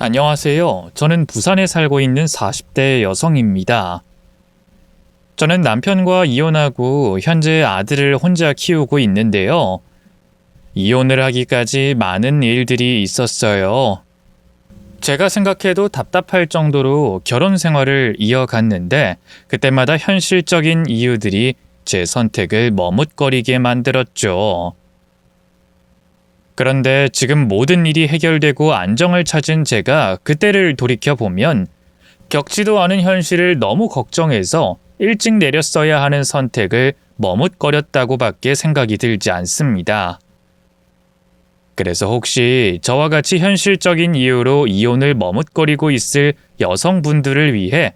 안녕하세요. 저는 부산에 살고 있는 40대 여성입니다. 저는 남편과 이혼하고 현재 아들을 혼자 키우고 있는데요. 이혼을 하기까지 많은 일들이 있었어요. 제가 생각해도 답답할 정도로 결혼 생활을 이어갔는데 그때마다 현실적인 이유들이 제 선택을 머뭇거리게 만들었죠. 그런데 지금 모든 일이 해결되고 안정을 찾은 제가 그때를 돌이켜보면 겪지도 않은 현실을 너무 걱정해서 일찍 내렸어야 하는 선택을 머뭇거렸다고밖에 생각이 들지 않습니다. 그래서 혹시 저와 같이 현실적인 이유로 이혼을 머뭇거리고 있을 여성분들을 위해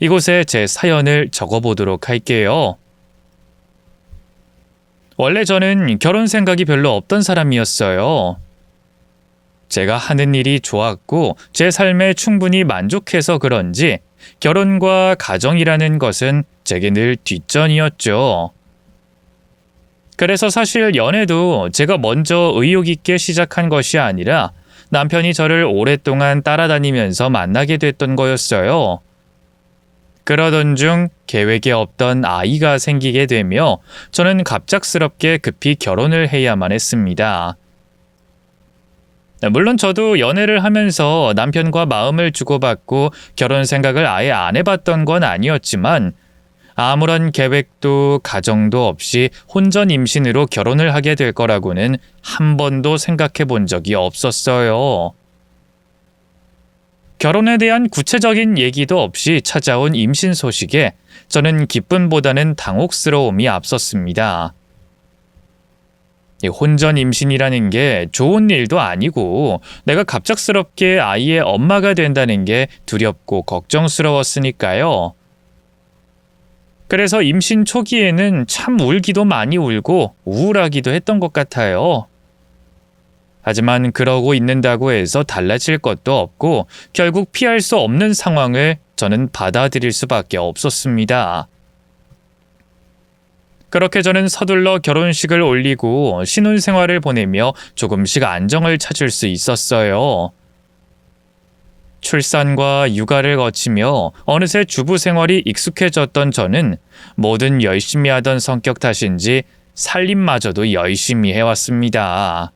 이곳에 제 사연을 적어보도록 할게요. 원래 저는 결혼 생각이 별로 없던 사람이었어요. 제가 하는 일이 좋았고 제 삶에 충분히 만족해서 그런지 결혼과 가정이라는 것은 제게 늘 뒷전이었죠. 그래서 사실 연애도 제가 먼저 의욕 있게 시작한 것이 아니라 남편이 저를 오랫동안 따라다니면서 만나게 됐던 거였어요. 그러던 중 계획에 없던 아이가 생기게 되며 저는 갑작스럽게 급히 결혼을 해야만 했습니다. 물론 저도 연애를 하면서 남편과 마음을 주고받고 결혼 생각을 아예 안 해봤던 건 아니었지만 아무런 계획도 가정도 없이 혼전 임신으로 결혼을 하게 될 거라고는 한 번도 생각해 본 적이 없었어요. 결혼에 대한 구체적인 얘기도 없이 찾아온 임신 소식에 저는 기쁨보다는 당혹스러움이 앞섰습니다. 혼전 임신이라는 게 좋은 일도 아니고 내가 갑작스럽게 아이의 엄마가 된다는 게 두렵고 걱정스러웠으니까요. 그래서 임신 초기에는 참 울기도 많이 울고 우울하기도 했던 것 같아요. 하지만 그러고 있는다고 해서 달라질 것도 없고 결국 피할 수 없는 상황을 저는 받아들일 수밖에 없었습니다. 그렇게 저는 서둘러 결혼식을 올리고 신혼생활을 보내며 조금씩 안정을 찾을 수 있었어요. 출산과 육아를 거치며 어느새 주부 생활이 익숙해졌던 저는 뭐든 열심히 하던 성격 탓인지 살림마저도 열심히 해왔습니다.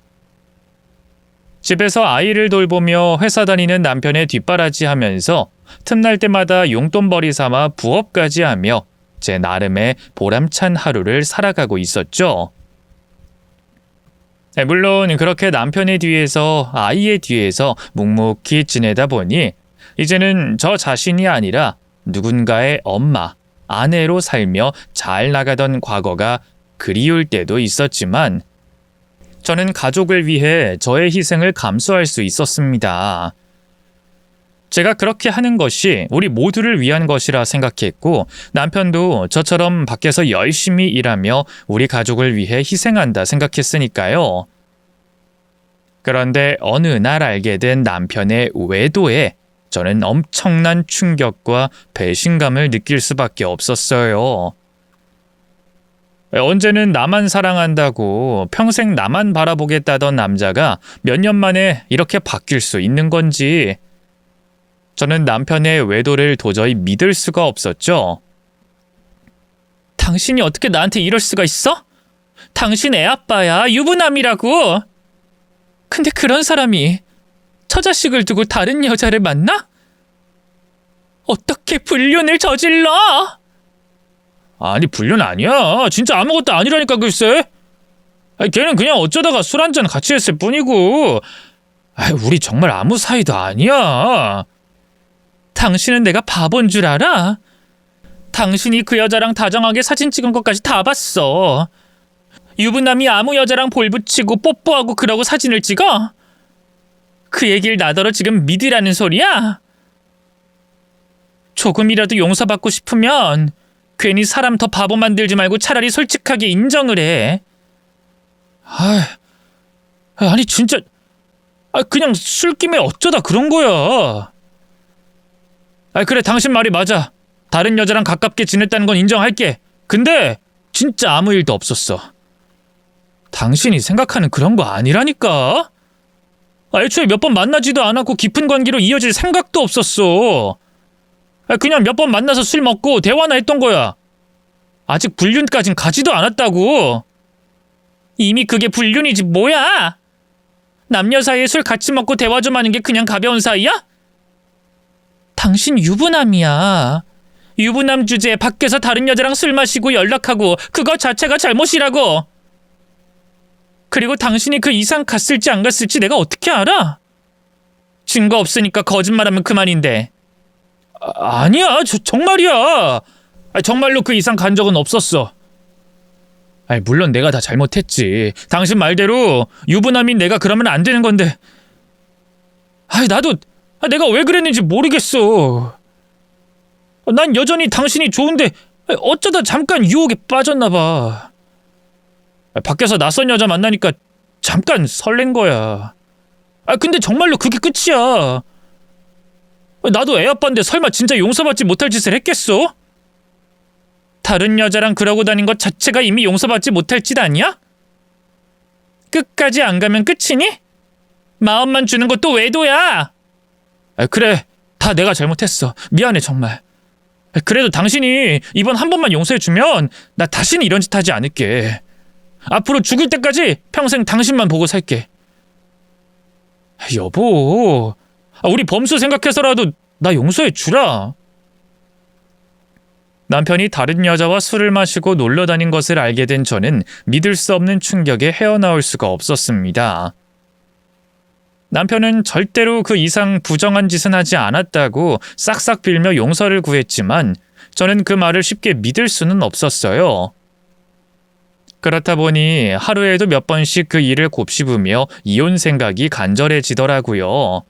집에서 아이를 돌보며 회사 다니는 남편의 뒷바라지하면서 틈날 때마다 용돈벌이 삼아 부업까지 하며 제 나름의 보람찬 하루를 살아가고 있었죠. 물론 그렇게 남편의 뒤에서 아이의 뒤에서 묵묵히 지내다 보니 이제는 저 자신이 아니라 누군가의 엄마, 아내로 살며 잘 나가던 과거가 그리울 때도 있었지만 저는 가족을 위해 저의 희생을 감수할 수 있었습니다. 제가 그렇게 하는 것이 우리 모두를 위한 것이라 생각했고 남편도 저처럼 밖에서 열심히 일하며 우리 가족을 위해 희생한다 생각했으니까요. 그런데 어느 날 알게 된 남편의 외도에 저는 엄청난 충격과 배신감을 느낄 수밖에 없었어요. 언제는 나만 사랑한다고 평생 나만 바라보겠다던 남자가 몇 년 만에 이렇게 바뀔 수 있는 건지 저는 남편의 외도를 도저히 믿을 수가 없었죠. 당신이 어떻게 나한테 이럴 수가 있어? 당신 애아빠야, 유부남이라고. 근데 그런 사람이 처자식을 두고 다른 여자를 만나? 어떻게 불륜을 저질러? 아니 불륜 아니야. 진짜 아무것도 아니라니까 글쎄. 걔는 그냥 어쩌다가 술 한잔 같이 했을 뿐이고 우리 정말 아무 사이도 아니야. 당신은 내가 바본 줄 알아? 당신이 그 여자랑 다정하게 사진 찍은 것까지 다 봤어. 유부남이 아무 여자랑 볼 붙이고 뽀뽀하고 그러고 사진을 찍어? 그 얘기를 나더러 지금 믿으라는 소리야? 조금이라도 용서받고 싶으면 괜히 사람 더 바보 만들지 말고 차라리 솔직하게 인정을 해. 아니 진짜 그냥 술김에 어쩌다 그런 거야. 그래 당신 말이 맞아. 다른 여자랑 가깝게 지냈다는 건 인정할게. 근데 진짜 아무 일도 없었어. 당신이 생각하는 그런 거 아니라니까. 애초에 몇 번 만나지도 않았고 깊은 관계로 이어질 생각도 없었어. 그냥 몇 번 만나서 술 먹고 대화나 했던 거야. 아직 불륜까진 가지도 않았다고. 이미 그게 불륜이지 뭐야? 남녀 사이에 술 같이 먹고 대화 좀 하는 게 그냥 가벼운 사이야? 당신 유부남이야. 유부남 주제에 밖에서 다른 여자랑 술 마시고 연락하고 그거 자체가 잘못이라고. 그리고 당신이 그 이상 갔을지 안 갔을지 내가 어떻게 알아? 증거 없으니까 거짓말하면 그만인데. 아니야, 정말이야. 정말로 그 이상 간 적은 없었어. 물론 내가 다 잘못했지. 당신 말대로 유부남인 내가 그러면 안 되는 건데. 나도 내가 왜 그랬는지 모르겠어. 난 여전히 당신이 좋은데 어쩌다 잠깐 유혹에 빠졌나 봐. 밖에서 낯선 여자 만나니까 잠깐 설렌 거야. 근데 정말로 그게 끝이야. 나도 애 아빠인데 설마 진짜 용서받지 못할 짓을 했겠어? 다른 여자랑 그러고 다닌 것 자체가 이미 용서받지 못할 짓 아니야? 끝까지 안 가면 끝이니? 마음만 주는 것도 외도야. 그래, 다 내가 잘못했어. 미안해 정말. 그래도 당신이 이번 한 번만 용서해주면 나 다시는 이런 짓 하지 않을게. 앞으로 죽을 때까지 평생 당신만 보고 살게. 여보, 우리 범수 생각해서라도 나 용서해주라. 남편이 다른 여자와 술을 마시고 놀러 다닌 것을 알게 된 저는 믿을 수 없는 충격에 헤어나올 수가 없었습니다. 남편은 절대로 그 이상 부정한 짓은 하지 않았다고 싹싹 빌며 용서를 구했지만 저는 그 말을 쉽게 믿을 수는 없었어요. 그렇다 보니 하루에도 몇 번씩 그 일을 곱씹으며 이혼 생각이 간절해지더라고요.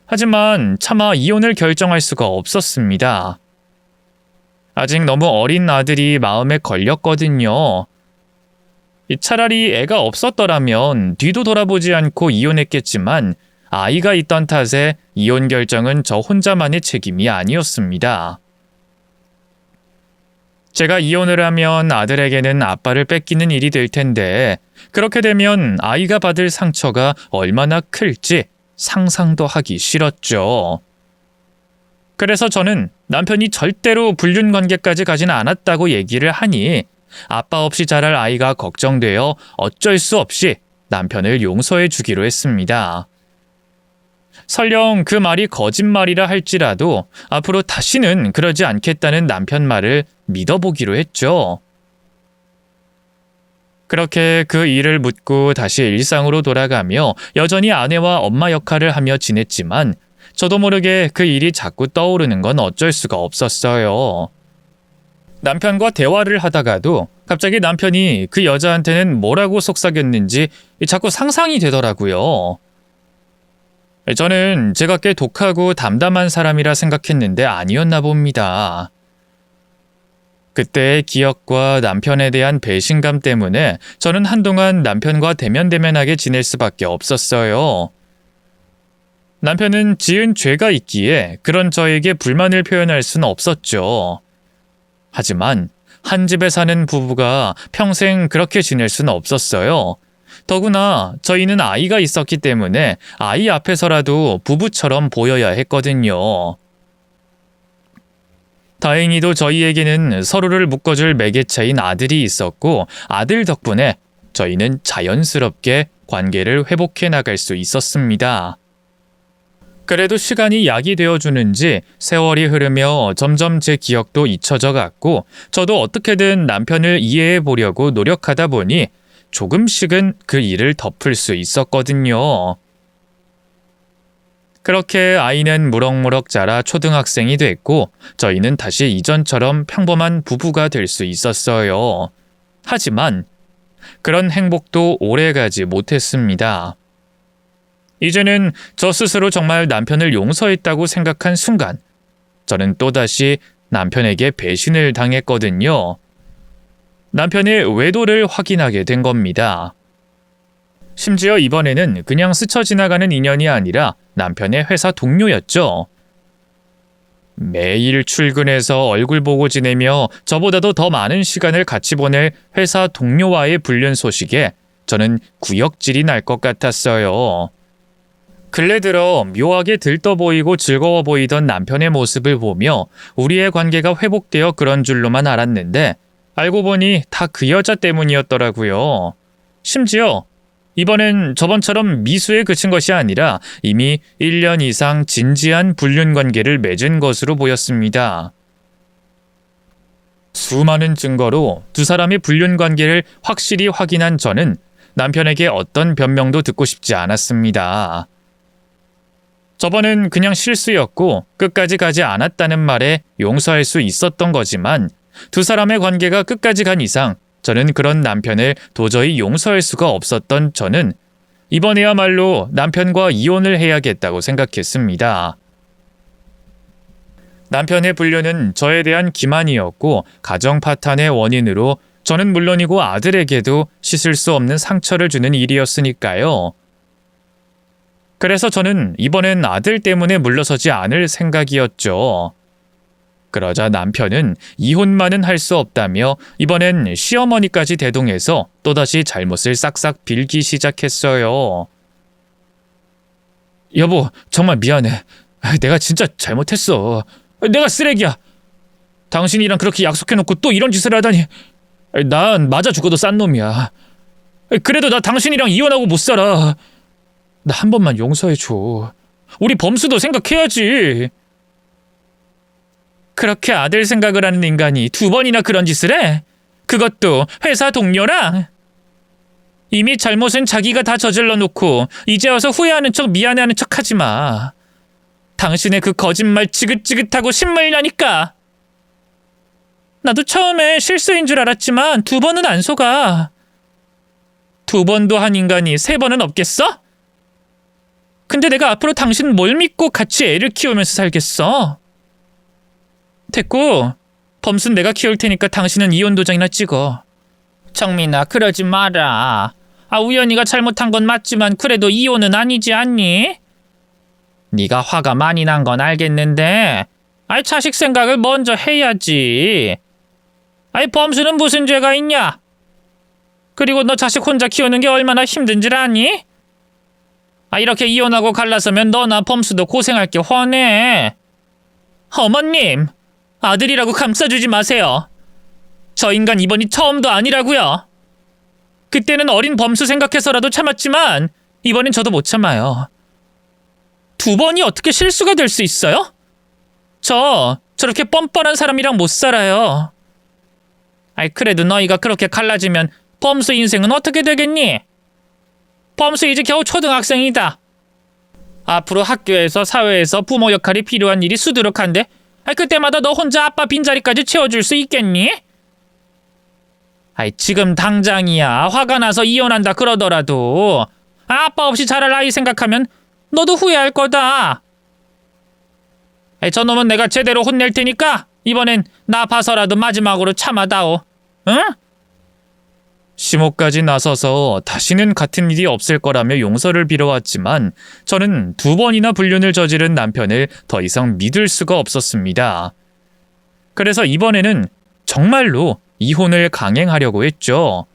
하지만 차마 이혼을 결정할 수가 없었습니다. 아직 너무 어린 아들이 마음에 걸렸거든요. 차라리 애가 없었더라면 뒤도 돌아보지 않고 이혼했겠지만 아이가 있던 탓에 이혼 결정은 저 혼자만의 책임이 아니었습니다. 제가 이혼을 하면 아들에게는 아빠를 뺏기는 일이 될 텐데 그렇게 되면 아이가 받을 상처가 얼마나 클지 상상도 하기 싫었죠. 그래서 저는 남편이 절대로 불륜 관계까지 가지는 않았다고 얘기를 하니 아빠 없이 자랄 아이가 걱정되어 어쩔 수 없이 남편을 용서해 주기로 했습니다. 설령 그 말이 거짓말이라 할지라도 앞으로 다시는 그러지 않겠다는 남편 말을 믿어보기로 했죠. 그렇게 그 일을 묻고 다시 일상으로 돌아가며 여전히 아내와 엄마 역할을 하며 지냈지만 저도 모르게 그 일이 자꾸 떠오르는 건 어쩔 수가 없었어요. 남편과 대화를 하다가도 갑자기 남편이 그 여자한테는 뭐라고 속삭였는지 자꾸 상상이 되더라고요. 저는 제가 꽤 독하고 담담한 사람이라 생각했는데 아니었나 봅니다. 그때의 기억과 남편에 대한 배신감 때문에 저는 한동안 남편과 대면대면하게 지낼 수밖에 없었어요. 남편은 지은 죄가 있기에 그런 저에게 불만을 표현할 수는 없었죠. 하지만 한 집에 사는 부부가 평생 그렇게 지낼 수는 없었어요. 더구나 저희는 아이가 있었기 때문에 아이 앞에서라도 부부처럼 보여야 했거든요. 다행히도 저희에게는 서로를 묶어줄 매개체인 아들이 있었고 아들 덕분에 저희는 자연스럽게 관계를 회복해 나갈 수 있었습니다. 그래도 시간이 약이 되어주는지 세월이 흐르며 점점 제 기억도 잊혀져 갔고 저도 어떻게든 남편을 이해해 보려고 노력하다 보니 조금씩은 그 일을 덮을 수 있었거든요. 그렇게 아이는 무럭무럭 자라 초등학생이 됐고 저희는 다시 이전처럼 평범한 부부가 될 수 있었어요. 하지만 그런 행복도 오래가지 못했습니다. 이제는 저 스스로 정말 남편을 용서했다고 생각한 순간 저는 또다시 남편에게 배신을 당했거든요. 남편의 외도를 확인하게 된 겁니다. 심지어 이번에는 그냥 스쳐 지나가는 인연이 아니라 남편의 회사 동료였죠. 매일 출근해서 얼굴 보고 지내며 저보다도 더 많은 시간을 같이 보낼 회사 동료와의 불륜 소식에 저는 구역질이 날 것 같았어요. 근래 들어 묘하게 들떠 보이고 즐거워 보이던 남편의 모습을 보며 우리의 관계가 회복되어 그런 줄로만 알았는데 알고 보니 다 그 여자 때문이었더라고요. 심지어 이번엔 저번처럼 미수에 그친 것이 아니라 이미 1년 이상 진지한 불륜 관계를 맺은 것으로 보였습니다. 수많은 증거로 두 사람의 불륜 관계를 확실히 확인한 저는 남편에게 어떤 변명도 듣고 싶지 않았습니다. 저번은 그냥 실수였고 끝까지 가지 않았다는 말에 용서할 수 있었던 거지만 두 사람의 관계가 끝까지 간 이상 저는 그런 남편을 도저히 용서할 수가 없었던 저는 이번에야말로 남편과 이혼을 해야겠다고 생각했습니다. 남편의 불륜은 저에 대한 기만이었고 가정 파탄의 원인으로 저는 물론이고 아들에게도 씻을 수 없는 상처를 주는 일이었으니까요. 그래서 저는 이번엔 아들 때문에 물러서지 않을 생각이었죠. 그러자 남편은 이혼만은 할 수 없다며 이번엔 시어머니까지 대동해서 또다시 잘못을 싹싹 빌기 시작했어요. 여보, 정말 미안해. 내가 진짜 잘못했어. 내가 쓰레기야. 당신이랑 그렇게 약속해놓고 또 이런 짓을 하다니. 난 맞아 죽어도 싼 놈이야. 그래도 나 당신이랑 이혼하고 못 살아. 나 한 번만 용서해줘. 우리 범수도 생각해야지. 그렇게 아들 생각을 하는 인간이 두 번이나 그런 짓을 해? 그것도 회사 동료랑? 이미 잘못은 자기가 다 저질러 놓고 이제 와서 후회하는 척 미안해하는 척 하지 마. 당신의 그 거짓말 지긋지긋하고 신물나니까. 나도 처음에 실수인 줄 알았지만 두 번은 안 속아. 두 번도 한 인간이 세 번은 없겠어? 근데 내가 앞으로 당신 뭘 믿고 같이 애를 키우면서 살겠어? 됐고, 범수는 내가 키울 테니까 당신은 이혼 도장이나 찍어. 정민아, 그러지 마라. 우연이가 잘못한 건 맞지만 그래도 이혼은 아니지 않니? 네가 화가 많이 난 건 알겠는데 자식 생각을 먼저 해야지. 범수는 무슨 죄가 있냐? 그리고 너 자식 혼자 키우는 게 얼마나 힘든 줄 아니? 이렇게 이혼하고 갈라서면 너나 범수도 고생할 게 훤해. 어머님, 아들이라고 감싸주지 마세요. 저 인간 이번이 처음도 아니라고요. 그때는 어린 범수 생각해서라도 참았지만 이번엔 저도 못 참아요. 두 번이 어떻게 실수가 될 수 있어요? 저렇게 뻔뻔한 사람이랑 못 살아요. 그래도 너희가 그렇게 갈라지면 범수 인생은 어떻게 되겠니? 범수 이제 겨우 초등학생이다. 앞으로 학교에서 사회에서 부모 역할이 필요한 일이 수두룩한데 그때마다 너 혼자 아빠 빈자리까지 채워줄 수 있겠니? 지금 당장이야. 화가 나서 이혼한다 그러더라도 아빠 없이 자랄 아이 생각하면 너도 후회할 거다. 저놈은 내가 제대로 혼낼 테니까 이번엔 나 봐서라도 마지막으로 참아다오. 응? 시모까지 나서서 다시는 같은 일이 없을 거라며 용서를 빌어왔지만 저는 두 번이나 불륜을 저지른 남편을 더 이상 믿을 수가 없었습니다. 그래서 이번에는 정말로 이혼을 강행하려고 했죠.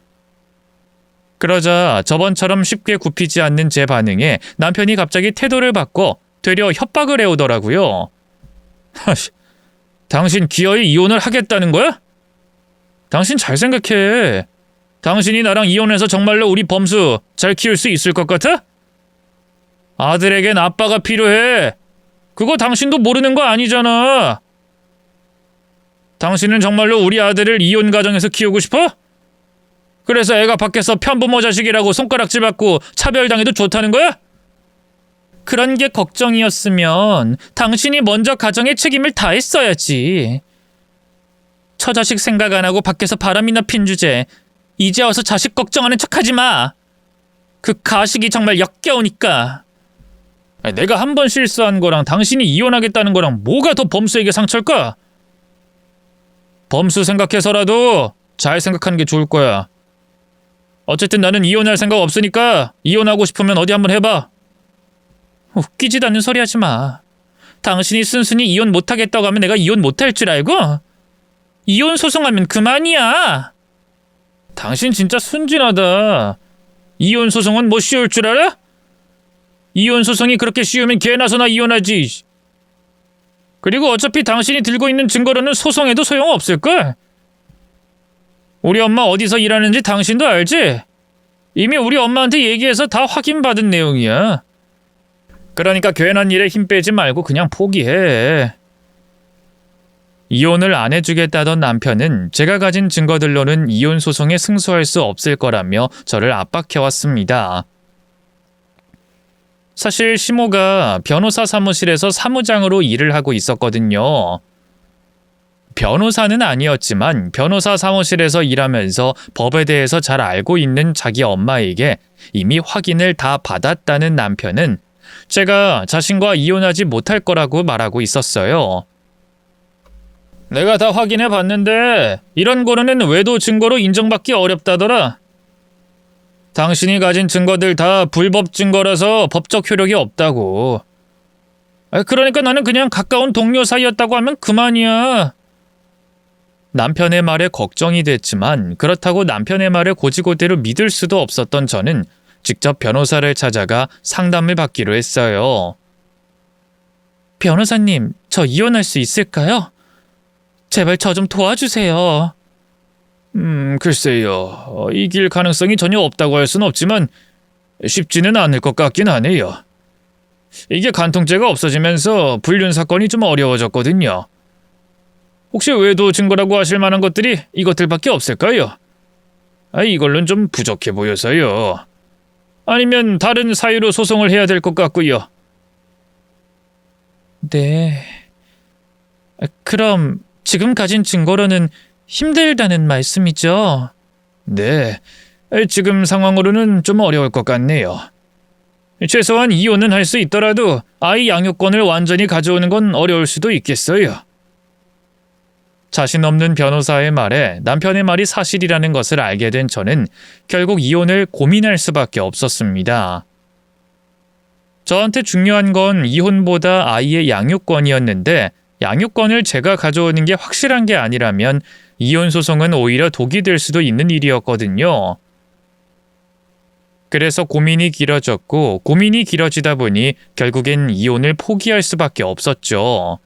그러자 저번처럼 쉽게 굽히지 않는 제 반응에 남편이 갑자기 태도를 바꿔 되려 협박을 해오더라고요. 당신 기어이 이혼을 하겠다는 거야? 당신 잘 생각해. 당신이 나랑 이혼해서 정말로 우리 범수 잘 키울 수 있을 것 같아? 아들에겐 아빠가 필요해. 그거 당신도 모르는 거 아니잖아. 당신은 정말로 우리 아들을 이혼 가정에서 키우고 싶어? 그래서 애가 밖에서 편부모 자식이라고 손가락질 받고 차별당해도 좋다는 거야? 그런 게 걱정이었으면 당신이 먼저 가정의 책임을 다했어야지. 처자식 생각 안 하고 밖에서 바람이나 핀 주제 이제 와서 자식 걱정하는 척하지 마. 그 가식이 정말 역겨우니까. 내가 한 번 실수한 거랑 당신이 이혼하겠다는 거랑 뭐가 더 범수에게 상처일까? 범수 생각해서라도 잘 생각하는 게 좋을 거야. 어쨌든 나는 이혼할 생각 없으니까 이혼하고 싶으면 어디 한번 해봐. 웃기지도 않는 소리 하지 마. 당신이 순순히 이혼 못하겠다고 하면 내가 이혼 못할 줄 알고? 이혼 소송하면 그만이야. 당신 진짜 순진하다. 이혼 소송은 뭐 쉬울 줄 알아? 이혼 소송이 그렇게 쉬우면 개나 소나 이혼하지. 그리고 어차피 당신이 들고 있는 증거로는 소송해도 소용없을걸? 우리 엄마 어디서 일하는지 당신도 알지? 이미 우리 엄마한테 얘기해서 다 확인받은 내용이야. 그러니까 괜한 일에 힘 빼지 말고 그냥 포기해. 이혼을 안 해주겠다던 남편은 제가 가진 증거들로는 이혼 소송에 승소할 수 없을 거라며 저를 압박해왔습니다. 사실 시모가 변호사 사무실에서 사무장으로 일을 하고 있었거든요. 변호사는 아니었지만 변호사 사무실에서 일하면서 법에 대해서 잘 알고 있는 자기 엄마에게 이미 확인을 다 받았다는 남편은 제가 자신과 이혼하지 못할 거라고 말하고 있었어요. 내가 다 확인해 봤는데 이런 거는 외도 증거로 인정받기 어렵다더라. 당신이 가진 증거들 다 불법 증거라서 법적 효력이 없다고. 그러니까 나는 그냥 가까운 동료 사이였다고 하면 그만이야. 남편의 말에 걱정이 됐지만 그렇다고 남편의 말을 고지고대로 믿을 수도 없었던 저는 직접 변호사를 찾아가 상담을 받기로 했어요. 변호사님, 저 이혼할 수 있을까요? 제발 저 좀 도와주세요. 글쎄요. 이길 가능성이 전혀 없다고 할 수는 없지만 쉽지는 않을 것 같긴 하네요. 이게 간통죄가 없어지면서 불륜 사건이 좀 어려워졌거든요. 혹시 외도 증거라고 하실 만한 것들이 이것들밖에 없을까요? 이걸로는 좀 부족해 보여서요. 아니면 다른 사유로 소송을 해야 될 것 같고요. 네. 그럼 지금 가진 증거로는 힘들다는 말씀이죠? 네. 지금 상황으로는 좀 어려울 것 같네요. 최소한 이혼은 할 수 있더라도 아이 양육권을 완전히 가져오는 건 어려울 수도 있겠어요. 자신 없는 변호사의 말에 남편의 말이 사실이라는 것을 알게 된 저는 결국 이혼을 고민할 수밖에 없었습니다. 저한테 중요한 건 이혼보다 아이의 양육권이었는데 양육권을 제가 가져오는 게 확실한 게 아니라면 이혼 소송은 오히려 독이 될 수도 있는 일이었거든요. 그래서 고민이 길어졌고 고민이 길어지다 보니 결국엔 이혼을 포기할 수밖에 없었죠.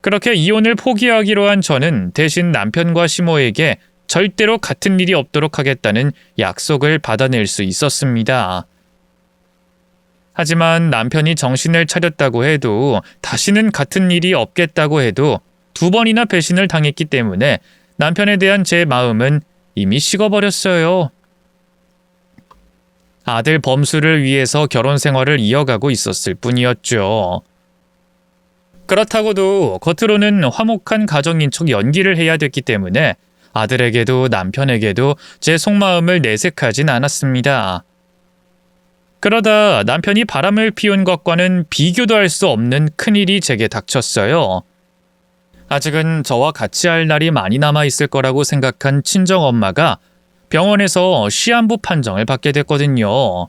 그렇게 이혼을 포기하기로 한 저는 대신 남편과 시모에게 절대로 같은 일이 없도록 하겠다는 약속을 받아낼 수 있었습니다. 하지만 남편이 정신을 차렸다고 해도 다시는 같은 일이 없겠다고 해도 2번이나 배신을 당했기 때문에 남편에 대한 제 마음은 이미 식어버렸어요. 아들 범수를 위해서 결혼 생활을 이어가고 있었을 뿐이었죠. 그렇다고도 겉으로는 화목한 가정인 척 연기를 해야 됐기 때문에 아들에게도 남편에게도 제 속마음을 내색하진 않았습니다. 그러다 남편이 바람을 피운 것과는 비교도 할 수 없는 큰일이 제게 닥쳤어요. 아직은 저와 같이 할 날이 많이 남아있을 거라고 생각한 친정엄마가 병원에서 시한부 판정을 받게 됐거든요.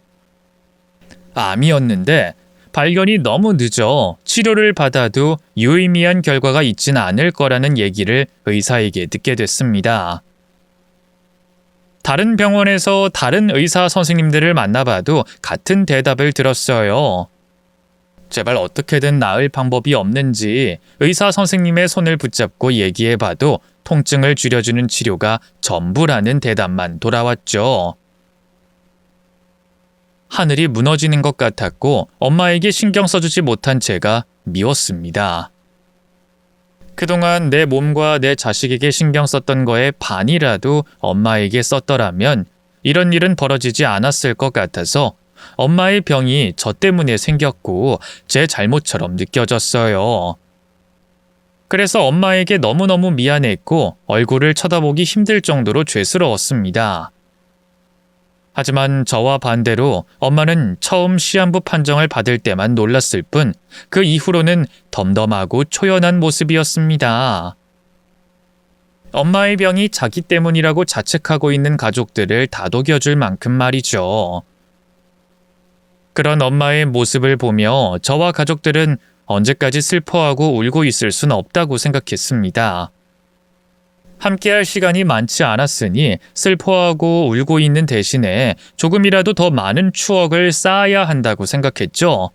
암이었는데 발견이 너무 늦어 치료를 받아도 유의미한 결과가 있진 않을 거라는 얘기를 의사에게 듣게 됐습니다. 다른 병원에서 다른 의사 선생님들을 만나봐도 같은 대답을 들었어요. 제발 어떻게든 나을 방법이 없는지 의사 선생님의 손을 붙잡고 얘기해봐도 통증을 줄여주는 치료가 전부라는 대답만 돌아왔죠. 하늘이 무너지는 것 같았고 엄마에게 신경 써주지 못한 제가 미웠습니다. 그동안 내 몸과 내 자식에게 신경 썼던 거에 반이라도 엄마에게 썼더라면 이런 일은 벌어지지 않았을 것 같아서 엄마의 병이 저 때문에 생겼고 제 잘못처럼 느껴졌어요. 그래서 엄마에게 너무너무 미안했고 얼굴을 쳐다보기 힘들 정도로 죄스러웠습니다. 하지만 저와 반대로 엄마는 처음 시한부 판정을 받을 때만 놀랐을 뿐 그 이후로는 덤덤하고 초연한 모습이었습니다. 엄마의 병이 자기 때문이라고 자책하고 있는 가족들을 다독여줄 만큼 말이죠. 그런 엄마의 모습을 보며 저와 가족들은 언제까지 슬퍼하고 울고 있을 순 없다고 생각했습니다. 함께할 시간이 많지 않았으니 슬퍼하고 울고 있는 대신에 조금이라도 더 많은 추억을 쌓아야 한다고 생각했죠.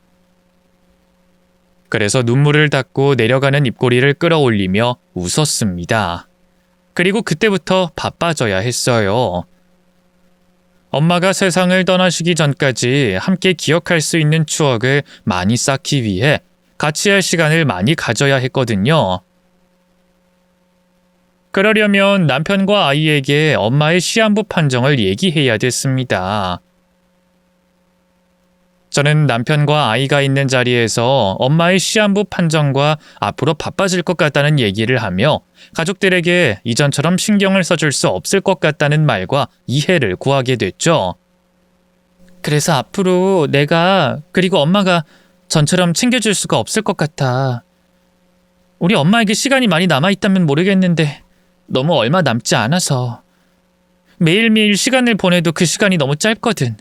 그래서 눈물을 닦고 내려가는 입꼬리를 끌어올리며 웃었습니다. 그리고 그때부터 바빠져야 했어요. 엄마가 세상을 떠나시기 전까지 함께 기억할 수 있는 추억을 많이 쌓기 위해 같이 할 시간을 많이 가져야 했거든요. 그러려면 남편과 아이에게 엄마의 시한부 판정을 얘기해야 됐습니다. 저는 남편과 아이가 있는 자리에서 엄마의 시한부 판정과 앞으로 바빠질 것 같다는 얘기를 하며 가족들에게 이전처럼 신경을 써줄 수 없을 것 같다는 말과 이해를 구하게 됐죠. 그래서 앞으로 내가 그리고 엄마가 전처럼 챙겨줄 수가 없을 것 같아. 우리 엄마에게 시간이 많이 남아있다면 모르겠는데 너무 얼마 남지 않아서 매일매일 시간을 보내도 그 시간이 너무 짧거든.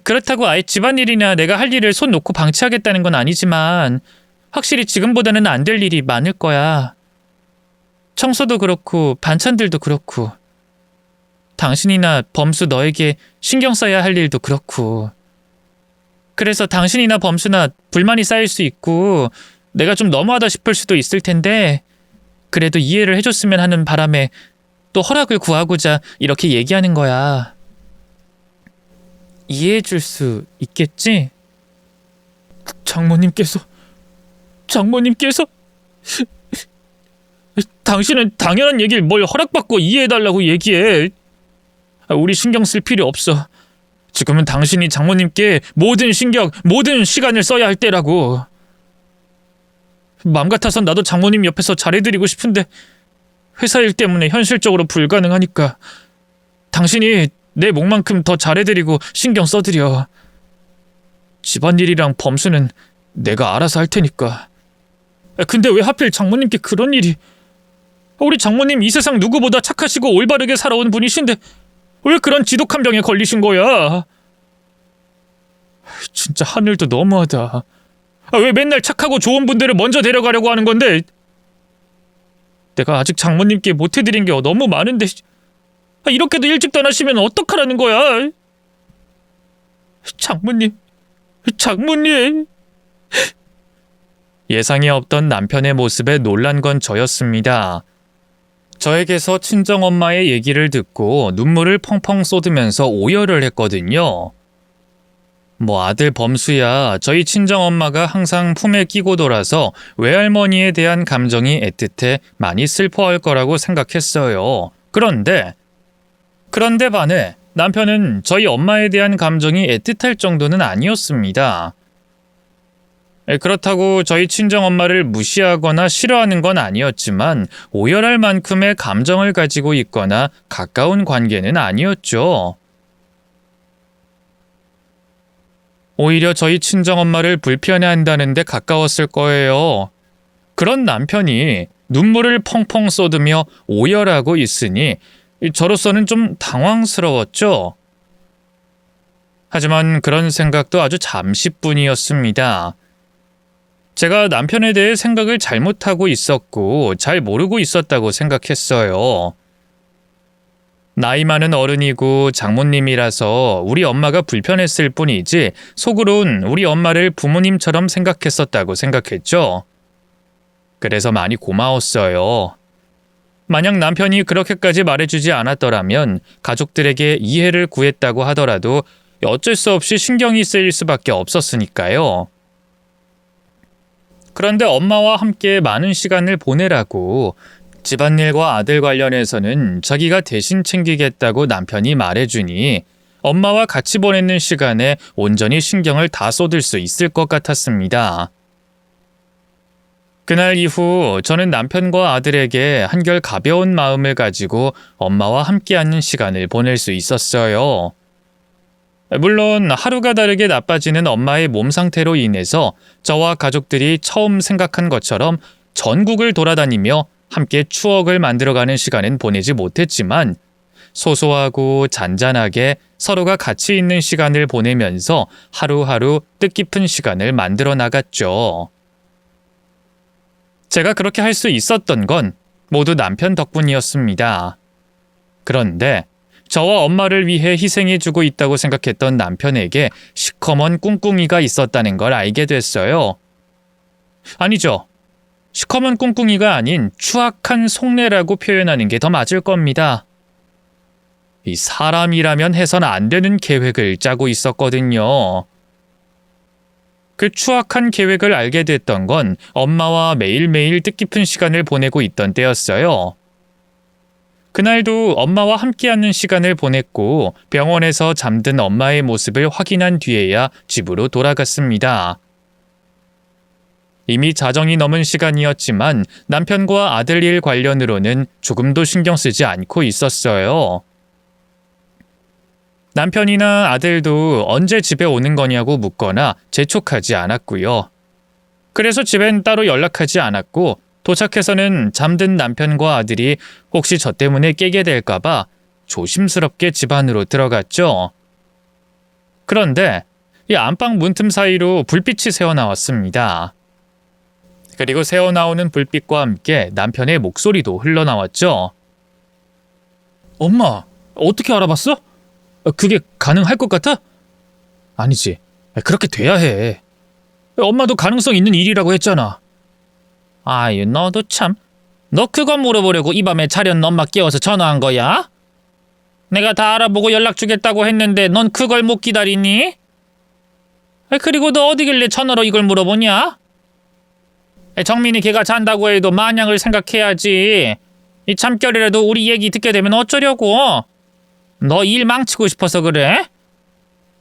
그렇다고 아예 집안일이나 내가 할 일을 손 놓고 방치하겠다는 건 아니지만 확실히 지금보다는 안 될 일이 많을 거야. 청소도 그렇고 반찬들도 그렇고 당신이나 범수 너에게 신경 써야 할 일도 그렇고 그래서 당신이나 범수나 불만이 쌓일 수 있고 내가 좀 너무하다 싶을 수도 있을 텐데 그래도 이해를 해줬으면 하는 바람에 또 허락을 구하고자 이렇게 얘기하는 거야. 이해해줄 수 있겠지? 장모님께서 당신은 당연한 얘기를 뭘 허락받고 이해해달라고 얘기해. 우리 신경 쓸 필요 없어. 지금은 당신이 장모님께 모든 시간을 써야 할 때라고. 맘 같아선 나도 장모님 옆에서 잘해드리고 싶은데 회사 일 때문에 현실적으로 불가능하니까 당신이 내 몫만큼 더 잘해드리고 신경 써드려. 집안일이랑 범수는 내가 알아서 할 테니까. 근데 왜 하필 장모님께 그런 일이. 우리 장모님 이 세상 누구보다 착하시고 올바르게 살아온 분이신데 왜 그런 지독한 병에 걸리신 거야? 진짜 하늘도 너무하다. 왜 맨날 착하고 좋은 분들을 먼저 데려가려고 하는 건데? 내가 아직 장모님께 못해드린 게 너무 많은데 이렇게도 일찍 떠나시면 어떡하라는 거야? 장모님. 예상이 없던 남편의 모습에 놀란 건 저였습니다. 저에게서 친정엄마의 얘기를 듣고 눈물을 펑펑 쏟으면서 오열을 했거든요. 아들 범수야, 저희 친정엄마가 항상 품에 끼고 돌아서 외할머니에 대한 감정이 애틋해 많이 슬퍼할 거라고 생각했어요. 그런데 반해 남편은 저희 엄마에 대한 감정이 애틋할 정도는 아니었습니다. 그렇다고 저희 친정엄마를 무시하거나 싫어하는 건 아니었지만 오열할 만큼의 감정을 가지고 있거나 가까운 관계는 아니었죠. 오히려 저희 친정엄마를 불편해한다는 데 가까웠을 거예요. 그런 남편이 눈물을 펑펑 쏟으며 오열하고 있으니 저로서는 좀 당황스러웠죠. 하지만 그런 생각도 아주 잠시뿐이었습니다. 제가 남편에 대해 생각을 잘못하고 있었고 잘 모르고 있었다고 생각했어요. 나이 많은 어른이고 장모님이라서 우리 엄마가 불편했을 뿐이지 속으론 우리 엄마를 부모님처럼 생각했었다고 생각했죠. 그래서 많이 고마웠어요. 만약 남편이 그렇게까지 말해주지 않았더라면 가족들에게 이해를 구했다고 하더라도 어쩔 수 없이 신경이 쓰일 수밖에 없었으니까요. 그런데 엄마와 함께 많은 시간을 보내라고 집안일과 아들 관련해서는 자기가 대신 챙기겠다고 남편이 말해주니 엄마와 같이 보내는 시간에 온전히 신경을 다 쏟을 수 있을 것 같았습니다. 그날 이후 저는 남편과 아들에게 한결 가벼운 마음을 가지고 엄마와 함께하는 시간을 보낼 수 있었어요. 물론 하루가 다르게 나빠지는 엄마의 몸 상태로 인해서 저와 가족들이 처음 생각한 것처럼 전국을 돌아다니며 함께 추억을 만들어가는 시간은 보내지 못했지만 소소하고 잔잔하게 서로가 같이 있는 시간을 보내면서 하루하루 뜻깊은 시간을 만들어 나갔죠. 제가 그렇게 할 수 있었던 건 모두 남편 덕분이었습니다. 그런데 저와 엄마를 위해 희생해주고 있다고 생각했던 남편에게 시커먼 꿍꿍이가 있었다는 걸 알게 됐어요. 아니죠. 시커먼 꿍꿍이가 아닌 추악한 속내라고 표현하는 게 더 맞을 겁니다. 이 사람이라면 해선 안 되는 계획을 짜고 있었거든요. 그 추악한 계획을 알게 됐던 건 엄마와 매일매일 뜻깊은 시간을 보내고 있던 때였어요. 그날도 엄마와 함께하는 시간을 보냈고 병원에서 잠든 엄마의 모습을 확인한 뒤에야 집으로 돌아갔습니다. 이미 자정이 넘은 시간이었지만 남편과 아들 일 관련으로는 조금도 신경 쓰지 않고 있었어요. 남편이나 아들도 언제 집에 오는 거냐고 묻거나 재촉하지 않았고요. 그래서 집엔 따로 연락하지 않았고 도착해서는 잠든 남편과 아들이 혹시 저 때문에 깨게 될까봐 조심스럽게 집 안으로 들어갔죠. 그런데 이 안방 문틈 사이로 불빛이 새어나왔습니다. 그리고 새어나오는 불빛과 함께 남편의 목소리도 흘러나왔죠. 엄마, 어떻게 알아봤어? 그게 가능할 것 같아? 아니지. 그렇게 돼야 해. 엄마도 가능성 있는 일이라고 했잖아. 아유, 너도 참. 너 그거 물어보려고 이 밤에 차련 엄마 깨워서 전화한 거야? 내가 다 알아보고 연락 주겠다고 했는데 넌 그걸 못 기다리니? 그리고 너 어디길래 전화로 이걸 물어보냐? 정민이 걔가 잔다고 해도 마냥을 생각해야지. 이 참결이라도 우리 얘기 듣게 되면 어쩌려고? 너 일 망치고 싶어서 그래?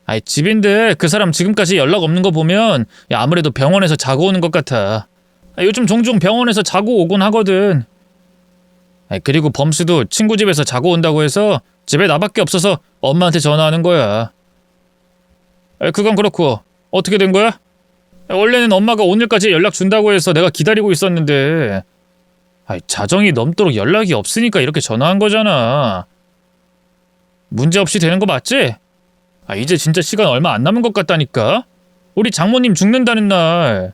아이, 집인데 그 사람 지금까지 연락 없는 거 보면 아무래도 병원에서 자고 오는 것 같아. 요즘 종종 병원에서 자고 오곤 하거든. 그리고 범수도 친구 집에서 자고 온다고 해서 집에 나밖에 없어서 엄마한테 전화하는 거야. 그건 그렇고 어떻게 된 거야? 원래는 엄마가 오늘까지 연락 준다고 해서 내가 기다리고 있었는데 자정이 넘도록 연락이 없으니까 이렇게 전화한 거잖아. 문제없이 되는 거 맞지? 이제 진짜 시간 얼마 안 남은 것 같다니까? 우리 장모님 죽는다는 날.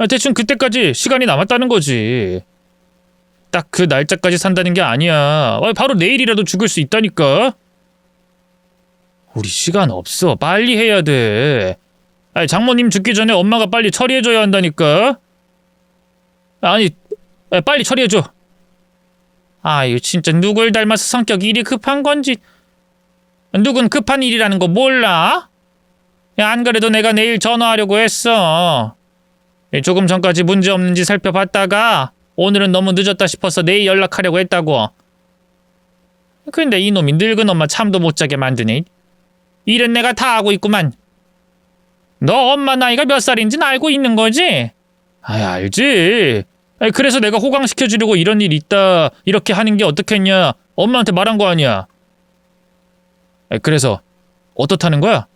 대충 그때까지 시간이 남았다는 거지. 딱 그 날짜까지 산다는 게 아니야. 바로 내일이라도 죽을 수 있다니까? 우리 시간 없어. 빨리 해야 돼. 장모님 죽기 전에 엄마가 빨리 처리해줘야 한다니까? 아니, 빨리 처리해줘. 아유, 진짜 누굴 닮아서 성격 일이 급한 건지. 누군 급한 일이라는 거 몰라? 안 그래도 내가 내일 전화하려고 했어. 조금 전까지 문제 없는지 살펴봤다가 오늘은 너무 늦었다 싶어서 내일 연락하려고 했다고. 근데 이놈이 늙은 엄마 잠도 못 자게 만드네. 일은 내가 다 하고 있구만. 너 엄마 나이가 몇 살인지는 알고 있는 거지? 알지. 그래서 내가 호강시켜주려고 이런 일 있다 이렇게 하는 게 어떻겠냐 엄마한테 말한 거 아니야. 그래서 어떻다는 거야?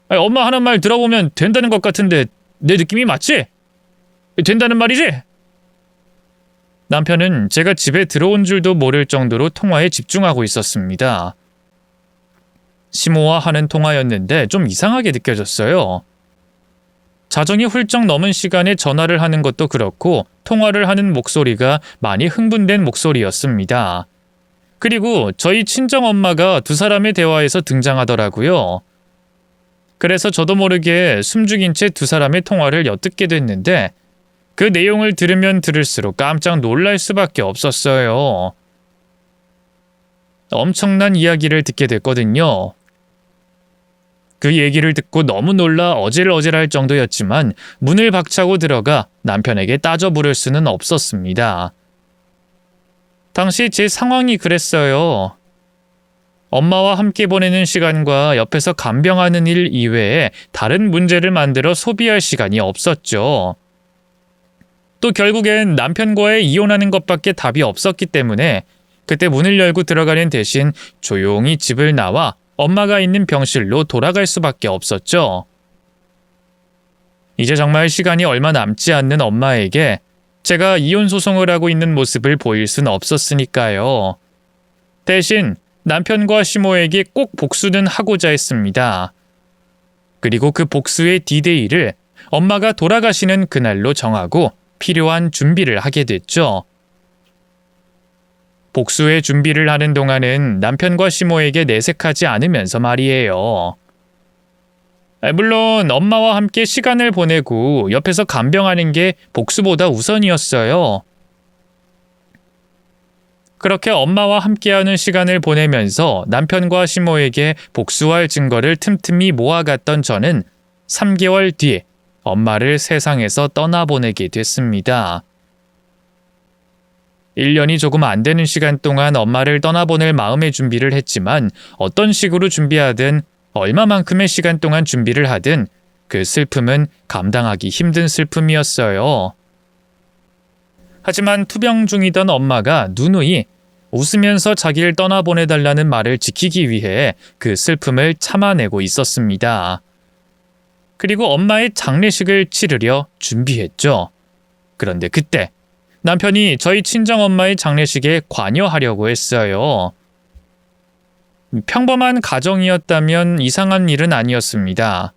엄마 하는 말 들어보면 된다는 것 같은데 내 느낌이 맞지? 된다는 말이지? 남편은 제가 집에 들어온 줄도 모를 정도로 통화에 집중하고 있었습니다. 심호와 하는 통화였는데 좀 이상하게 느껴졌어요. 자정이 훌쩍 넘은 시간에 전화를 하는 것도 그렇고 통화를 하는 목소리가 많이 흥분된 목소리였습니다. 그리고 저희 친정엄마가 두 사람의 대화에서 등장하더라고요. 그래서 저도 모르게 숨죽인 채 두 사람의 통화를 엿듣게 됐는데 그 내용을 들으면 들을수록 깜짝 놀랄 수밖에 없었어요. 엄청난 이야기를 듣게 됐거든요. 그 얘기를 듣고 너무 놀라 어질어질할 정도였지만 문을 박차고 들어가 남편에게 따져 물을 수는 없었습니다. 당시 제 상황이 그랬어요. 엄마와 함께 보내는 시간과 옆에서 간병하는 일 이외에 다른 문제를 만들어 소비할 시간이 없었죠. 또 결국엔 남편과의 이혼하는 것밖에 답이 없었기 때문에 그때 문을 열고 들어가는 대신 조용히 집을 나와 엄마가 있는 병실로 돌아갈 수밖에 없었죠. 이제 정말 시간이 얼마 남지 않는 엄마에게 제가 이혼 소송을 하고 있는 모습을 보일 순 없었으니까요. 대신 남편과 시모에게 꼭 복수는 하고자 했습니다. 그리고 그 복수의 디데이를 엄마가 돌아가시는 그날로 정하고 필요한 준비를 하게 됐죠. 복수의 준비를 하는 동안은 남편과 시모에게 내색하지 않으면서 말이에요. 물론 엄마와 함께 시간을 보내고 옆에서 간병하는 게 복수보다 우선이었어요. 그렇게 엄마와 함께하는 시간을 보내면서 남편과 시모에게 복수할 증거를 틈틈이 모아갔던 저는 3개월 뒤 엄마를 세상에서 떠나보내게 됐습니다. 1년이 조금 안 되는 시간 동안 엄마를 떠나보낼 마음의 준비를 했지만 어떤 식으로 준비하든 얼마만큼의 시간 동안 준비를 하든 그 슬픔은 감당하기 힘든 슬픔이었어요. 하지만 투병 중이던 엄마가 누누이 웃으면서 자기를 떠나보내달라는 말을 지키기 위해 그 슬픔을 참아내고 있었습니다. 그리고 엄마의 장례식을 치르려 준비했죠. 그런데 그때 남편이 저희 친정엄마의 장례식에 관여하려고 했어요. 평범한 가정이었다면 이상한 일은 아니었습니다.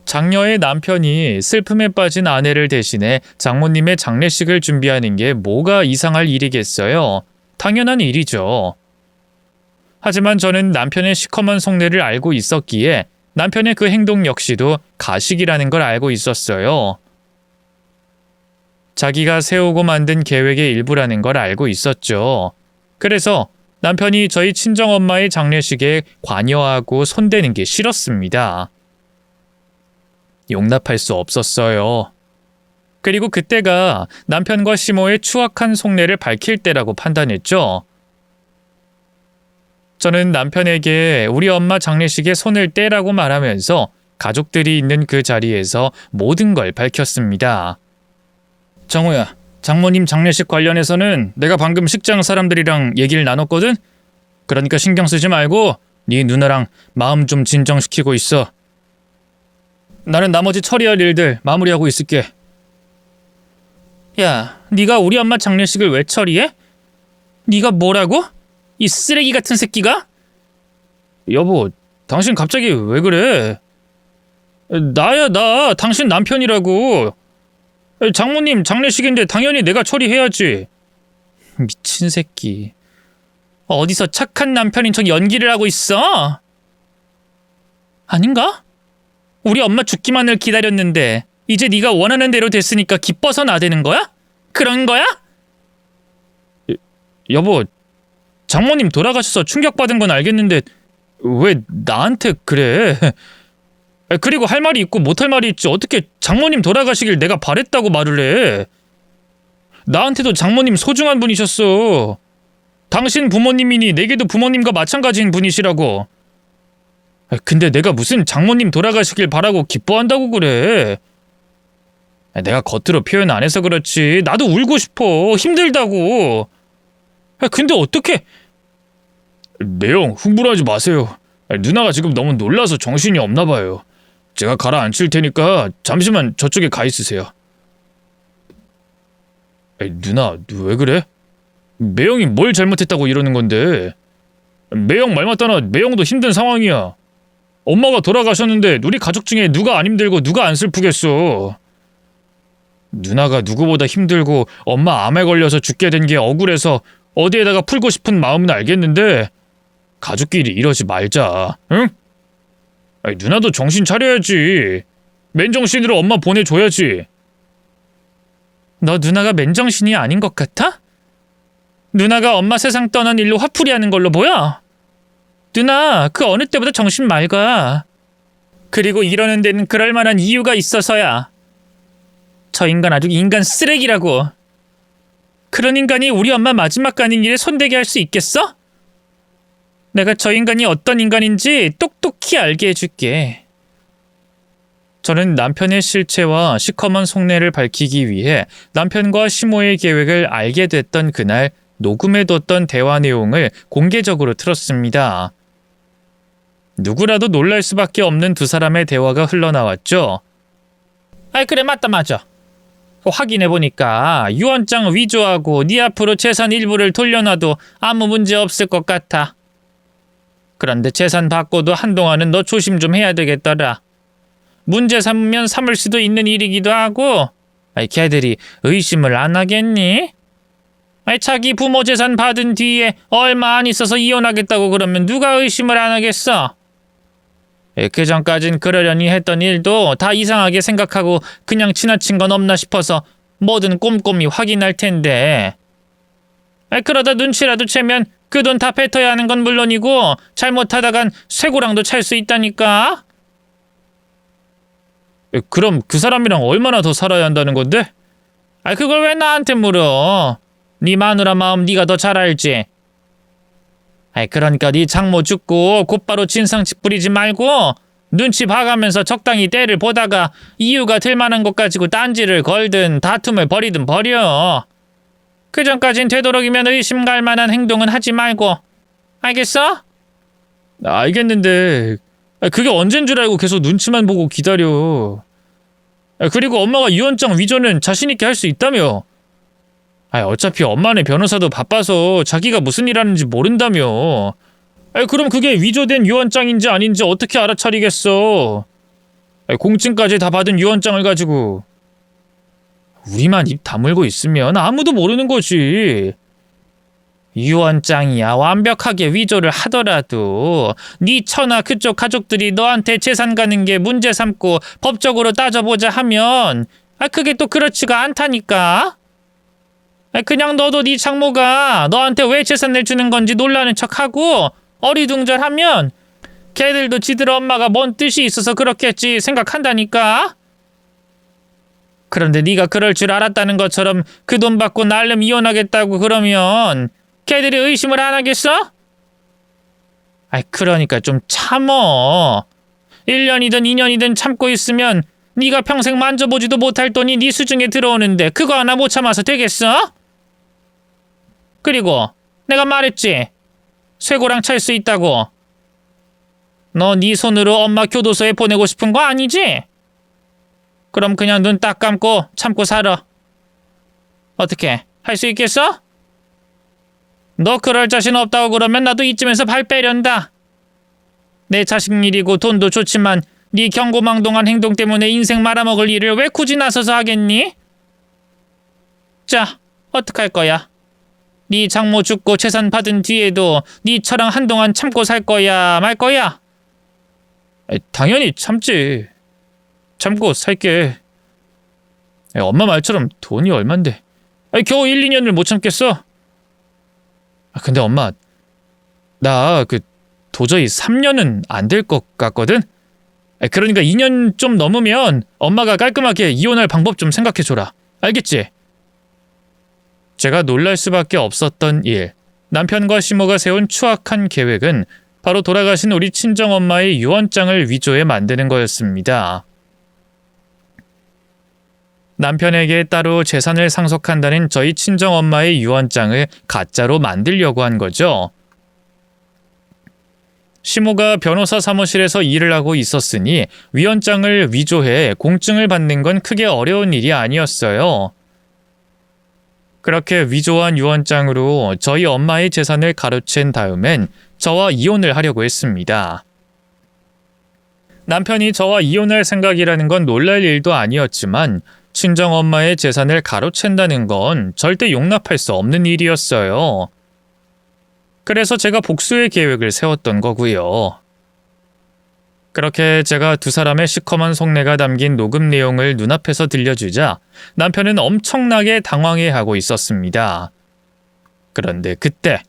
장녀의 남편이 슬픔에 빠진 아내를 대신해 장모님의 장례식을 준비하는 게 뭐가 이상할 일이겠어요? 당연한 일이죠. 하지만 저는 남편의 시커먼 속내를 알고 있었기에 남편의 그 행동 역시도 가식이라는 걸 알고 있었어요. 자기가 세우고 만든 계획의 일부라는 걸 알고 있었죠. 그래서 남편이 저희 친정엄마의 장례식에 관여하고 손대는 게 싫었습니다. 용납할 수 없었어요. 그리고 그때가 남편과 시모의 추악한 속내를 밝힐 때라고 판단했죠. 저는 남편에게 우리 엄마 장례식에 손을 떼라고 말하면서 가족들이 있는 그 자리에서 모든 걸 밝혔습니다. 정우야, 장모님 장례식 관련해서는 내가 방금 식장 사람들이랑 얘기를 나눴거든? 그러니까 신경 쓰지 말고 네 누나랑 마음 좀 진정시키고 있어. 나는 나머지 처리할 일들 마무리하고 있을게. 야, 네가 우리 엄마 장례식을 왜 처리해? 네가 뭐라고? 이 쓰레기 같은 새끼가? 여보, 당신 갑자기 왜 그래? 나야 나, 당신 남편이라고. 장모님 장례식인데 당연히 내가 처리해야지. 미친 새끼. 어디서 착한 남편인 척 연기를 하고 있어? 아닌가? 우리 엄마 죽기만을 기다렸는데 이제 네가 원하는 대로 됐으니까 기뻐서 나대는 거야? 그런 거야? 여보, 장모님 돌아가셔서 충격받은 건 알겠는데 왜 나한테 그래? 그리고 할 말이 있고 못할 말이 있지 어떻게 장모님 돌아가시길 내가 바랬다고 말을 해. 나한테도 장모님 소중한 분이셨어. 당신 부모님이니 내게도 부모님과 마찬가지인 분이시라고. 근데 내가 무슨 장모님 돌아가시길 바라고 기뻐한다고 그래. 내가 겉으로 표현 안 해서 그렇지 나도 울고 싶어. 힘들다고. 근데 어떻게... 매형 흥분하지 마세요. 누나가 지금 너무 놀라서 정신이 없나 봐요. 제가 가라앉힐 테니까 잠시만 저쪽에 가 있으세요. 누나, 왜 그래? 매형이 뭘 잘못했다고 이러는 건데. 매형 말 맞다나 매형도 힘든 상황이야. 엄마가 돌아가셨는데 우리 가족 중에 누가 안 힘들고 누가 안 슬프겠어. 누나가 누구보다 힘들고 엄마 암에 걸려서 죽게 된 게 억울해서 어디에다가 풀고 싶은 마음은 알겠는데 가족끼리 이러지 말자, 응? 누나도 정신 차려야지. 맨정신으로 엄마 보내줘야지. 너 누나가 맨정신이 아닌 것 같아? 누나가 엄마 세상 떠난 일로 화풀이하는 걸로 보여? 누나 그 어느 때보다 정신 맑아. 그리고 이러는 데는 그럴 만한 이유가 있어서야. 저 인간 아주 인간 쓰레기라고. 그런 인간이 우리 엄마 마지막 가는 일에 손대게 할 수 있겠어? 내가 저 인간이 어떤 인간인지 똑똑히 알게 해줄게. 저는 남편의 실체와 시커먼 속내를 밝히기 위해 남편과 시모의 계획을 알게 됐던 그날 녹음해뒀던 대화 내용을 공개적으로 틀었습니다. 누구라도 놀랄 수밖에 없는 두 사람의 대화가 흘러나왔죠. 그래 맞아. 확인해보니까 유언장 위조하고 네 앞으로 재산 일부를 돌려놔도 아무 문제 없을 것 같아. 그런데 재산 받고도 한동안은 너 조심 좀 해야 되겠더라. 문제 삼으면 삼을 수도 있는 일이기도 하고. 걔들이 의심을 안 하겠니? 자기 부모 재산 받은 뒤에 얼마 안 있어서 이혼하겠다고 그러면 누가 의심을 안 하겠어? 그 전까진 그러려니 했던 일도 다 이상하게 생각하고 그냥 지나친 건 없나 싶어서 뭐든 꼼꼼히 확인할 텐데. 그러다 눈치라도 채면 그 돈 다 뱉어야 하는 건 물론이고 잘못하다간 쇠고랑도 찰 수 있다니까. 그럼 그 사람이랑 얼마나 더 살아야 한다는 건데? 그걸 왜 나한테 물어? 네 마누라 마음 네가 더 잘 알지. 그러니까 네 장모 죽고 곧바로 진상집 부리지 말고 눈치 봐가면서 적당히 때를 보다가 이유가 될 만한 것 가지고 딴지를 걸든 다툼을 벌이든 벌여. 그 전까진 되도록이면 의심 갈 만한 행동은 하지 말고. 알겠어? 알겠는데 그게 언젠 줄 알고 계속 눈치만 보고 기다려. 그리고 엄마가 유언장 위조는 자신 있게 할 수 있다며. 어차피 엄마네 변호사도 바빠서 자기가 무슨 일 하는지 모른다며. 그럼 그게 위조된 유언장인지 아닌지 어떻게 알아차리겠어. 공증까지 다 받은 유언장을 가지고. 우리만 입 다물고 있으면 아무도 모르는 거지. 유언장이야 완벽하게 위조를 하더라도 네 처나 그쪽 가족들이 너한테 재산 가는 게 문제 삼고 법적으로 따져보자 하면 그게 또 그렇지가 않다니까. 그냥 너도 네 장모가 너한테 왜 재산을 주는 건지 놀라는 척하고 어리둥절하면 걔들도 지들 엄마가 뭔 뜻이 있어서 그렇겠지 생각한다니까. 그런데 네가 그럴 줄 알았다는 것처럼 그 돈 받고 날름 이혼하겠다고 그러면 걔들이 의심을 안 하겠어? 그러니까 좀 참어. 1년이든 2년이든 참고 있으면 네가 평생 만져보지도 못할 돈이 네 수중에 들어오는데 그거 하나 못 참아서 되겠어? 그리고 내가 말했지. 쇠고랑 찰 수 있다고. 너 네 손으로 엄마 교도소에 보내고 싶은 거 아니지? 그럼 그냥 눈 딱 감고 참고 살아. 어떻게? 할 수 있겠어? 너 그럴 자신 없다고 그러면 나도 이쯤에서 발 빼련다. 내 자식 일이고 돈도 좋지만 네 경고망동한 행동 때문에 인생 말아먹을 일을 왜 굳이 나서서 하겠니? 자, 어떡할 거야? 네 장모 죽고 재산 받은 뒤에도 네 처랑 한동안 참고 살 거야 말 거야? 당연히 참지. 참고 살게. 엄마 말처럼 돈이 얼만데. 겨우 1, 2년을 못 참겠어. 근데 엄마, 나 도저히 3년은 안 될 것 같거든? 그러니까 2년 좀 넘으면 엄마가 깔끔하게 이혼할 방법 좀 생각해줘라. 알겠지? 제가 놀랄 수밖에 없었던 일. 남편과 시모가 세운 추악한 계획은 바로 돌아가신 우리 친정엄마의 유언장을 위조해 만드는 거였습니다. 남편에게 따로 재산을 상속한다는 저희 친정엄마의 유언장을 가짜로 만들려고 한 거죠. 시모가 변호사 사무실에서 일을 하고 있었으니 위언장을 위조해 공증을 받는 건 크게 어려운 일이 아니었어요. 그렇게 위조한 유언장으로 저희 엄마의 재산을 가로챈 다음엔 저와 이혼을 하려고 했습니다. 남편이 저와 이혼할 생각이라는 건 놀랄 일도 아니었지만 친정엄마의 재산을 가로챈다는 건 절대 용납할 수 없는 일이었어요. 그래서 제가 복수의 계획을 세웠던 거고요. 그렇게 제가 두 사람의 시커먼 속내가 담긴 녹음 내용을 눈앞에서 들려주자 남편은 엄청나게 당황해하고 있었습니다. 그런데 그때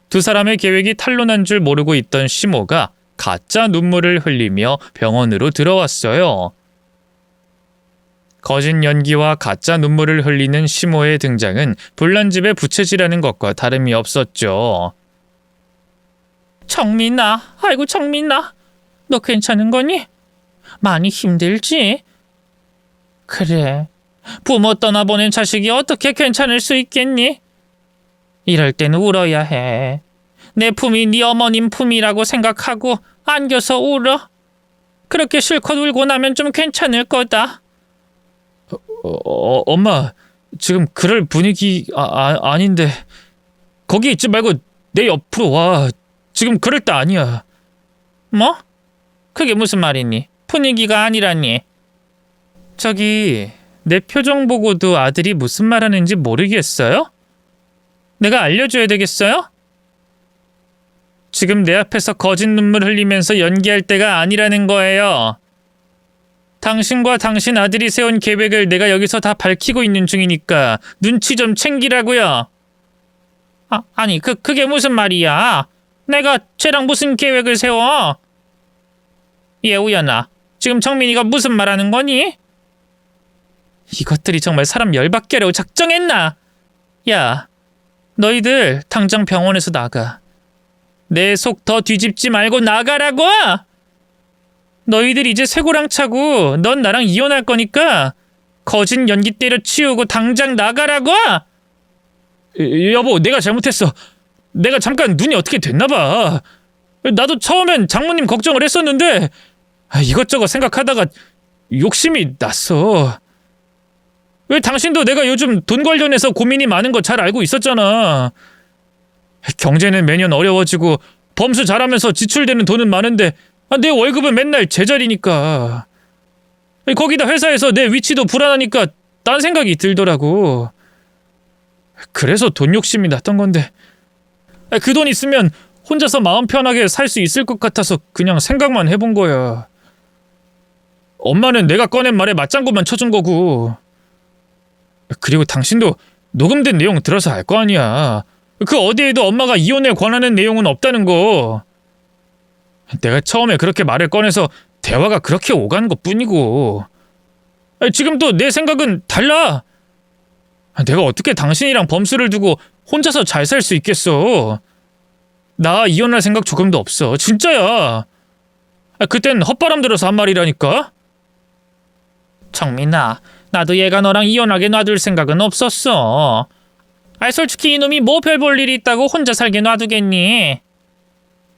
두 사람의 계획이 탄로난 줄 모르고 있던 시모가 가짜 눈물을 흘리며 병원으로 들어왔어요. 거짓 연기와 가짜 눈물을 흘리는 시모의 등장은 불난집의 부채질하는 것과 다름이 없었죠. 정민아, 아이고 정민아, 너 괜찮은 거니? 많이 힘들지? 그래, 부모 떠나보낸 자식이 어떻게 괜찮을 수 있겠니? 이럴 땐 울어야 해. 내 품이 네 어머님 품이라고 생각하고 안겨서 울어. 그렇게 실컷 울고 나면 좀 괜찮을 거다. 엄마, 지금 그럴 분위기 아닌데. 거기 있지 말고 내 옆으로 와. 지금 그럴 때 아니야. 뭐? 그게 무슨 말이니? 분위기가 아니라니. 저기 내 표정 보고도 아들이 무슨 말하는지 모르겠어요? 내가 알려줘야 되겠어요? 지금 내 앞에서 거짓 눈물 흘리면서 연기할 때가 아니라는 거예요. 당신과 당신 아들이 세운 계획을 내가 여기서 다 밝히고 있는 중이니까 눈치 좀 챙기라고요. 아니, 그게 무슨 말이야? 내가 쟤랑 무슨 계획을 세워? 얘 우연아, 지금 정민이가 무슨 말하는 거니? 이것들이 정말 사람 열받게 하려고 작정했나? 야, 너희들 당장 병원에서 나가. 내 속 더 뒤집지 말고 나가라고! 너희들 이제 쇠고랑 차고 넌 나랑 이혼할 거니까 거짓 연기 때려치우고 당장 나가라고! 여보, 내가 잘못했어. 내가 잠깐 눈이 어떻게 됐나 봐. 나도 처음엔 장모님 걱정을 했었는데 이것저것 생각하다가 욕심이 났어. 왜 당신도 내가 요즘 돈 관련해서 고민이 많은 거 잘 알고 있었잖아. 경제는 매년 어려워지고 범수 잘하면서 지출되는 돈은 많은데 내 월급은 맨날 제자리니까. 거기다 회사에서 내 위치도 불안하니까 딴 생각이 들더라고. 그래서 돈 욕심이 났던 건데 그 돈 있으면 혼자서 마음 편하게 살 수 있을 것 같아서 그냥 생각만 해본 거야. 엄마는 내가 꺼낸 말에 맞장구만 쳐준 거고. 그리고 당신도 녹음된 내용 들어서 알 거 아니야. 그 어디에도 엄마가 이혼에 관하는 내용은 없다는 거. 내가 처음에 그렇게 말을 꺼내서 대화가 그렇게 오가는 것뿐이고. 지금도 내 생각은 달라. 내가 어떻게 당신이랑 범수를 두고 혼자서 잘 살 수 있겠어. 나 이혼할 생각 조금도 없어. 진짜야. 그땐 헛바람 들어서 한 말이라니까. 정민아, 나도 얘가 너랑 이혼하게 놔둘 생각은 없었어. 솔직히 이놈이 뭐 별 볼 일이 있다고 혼자 살게 놔두겠니?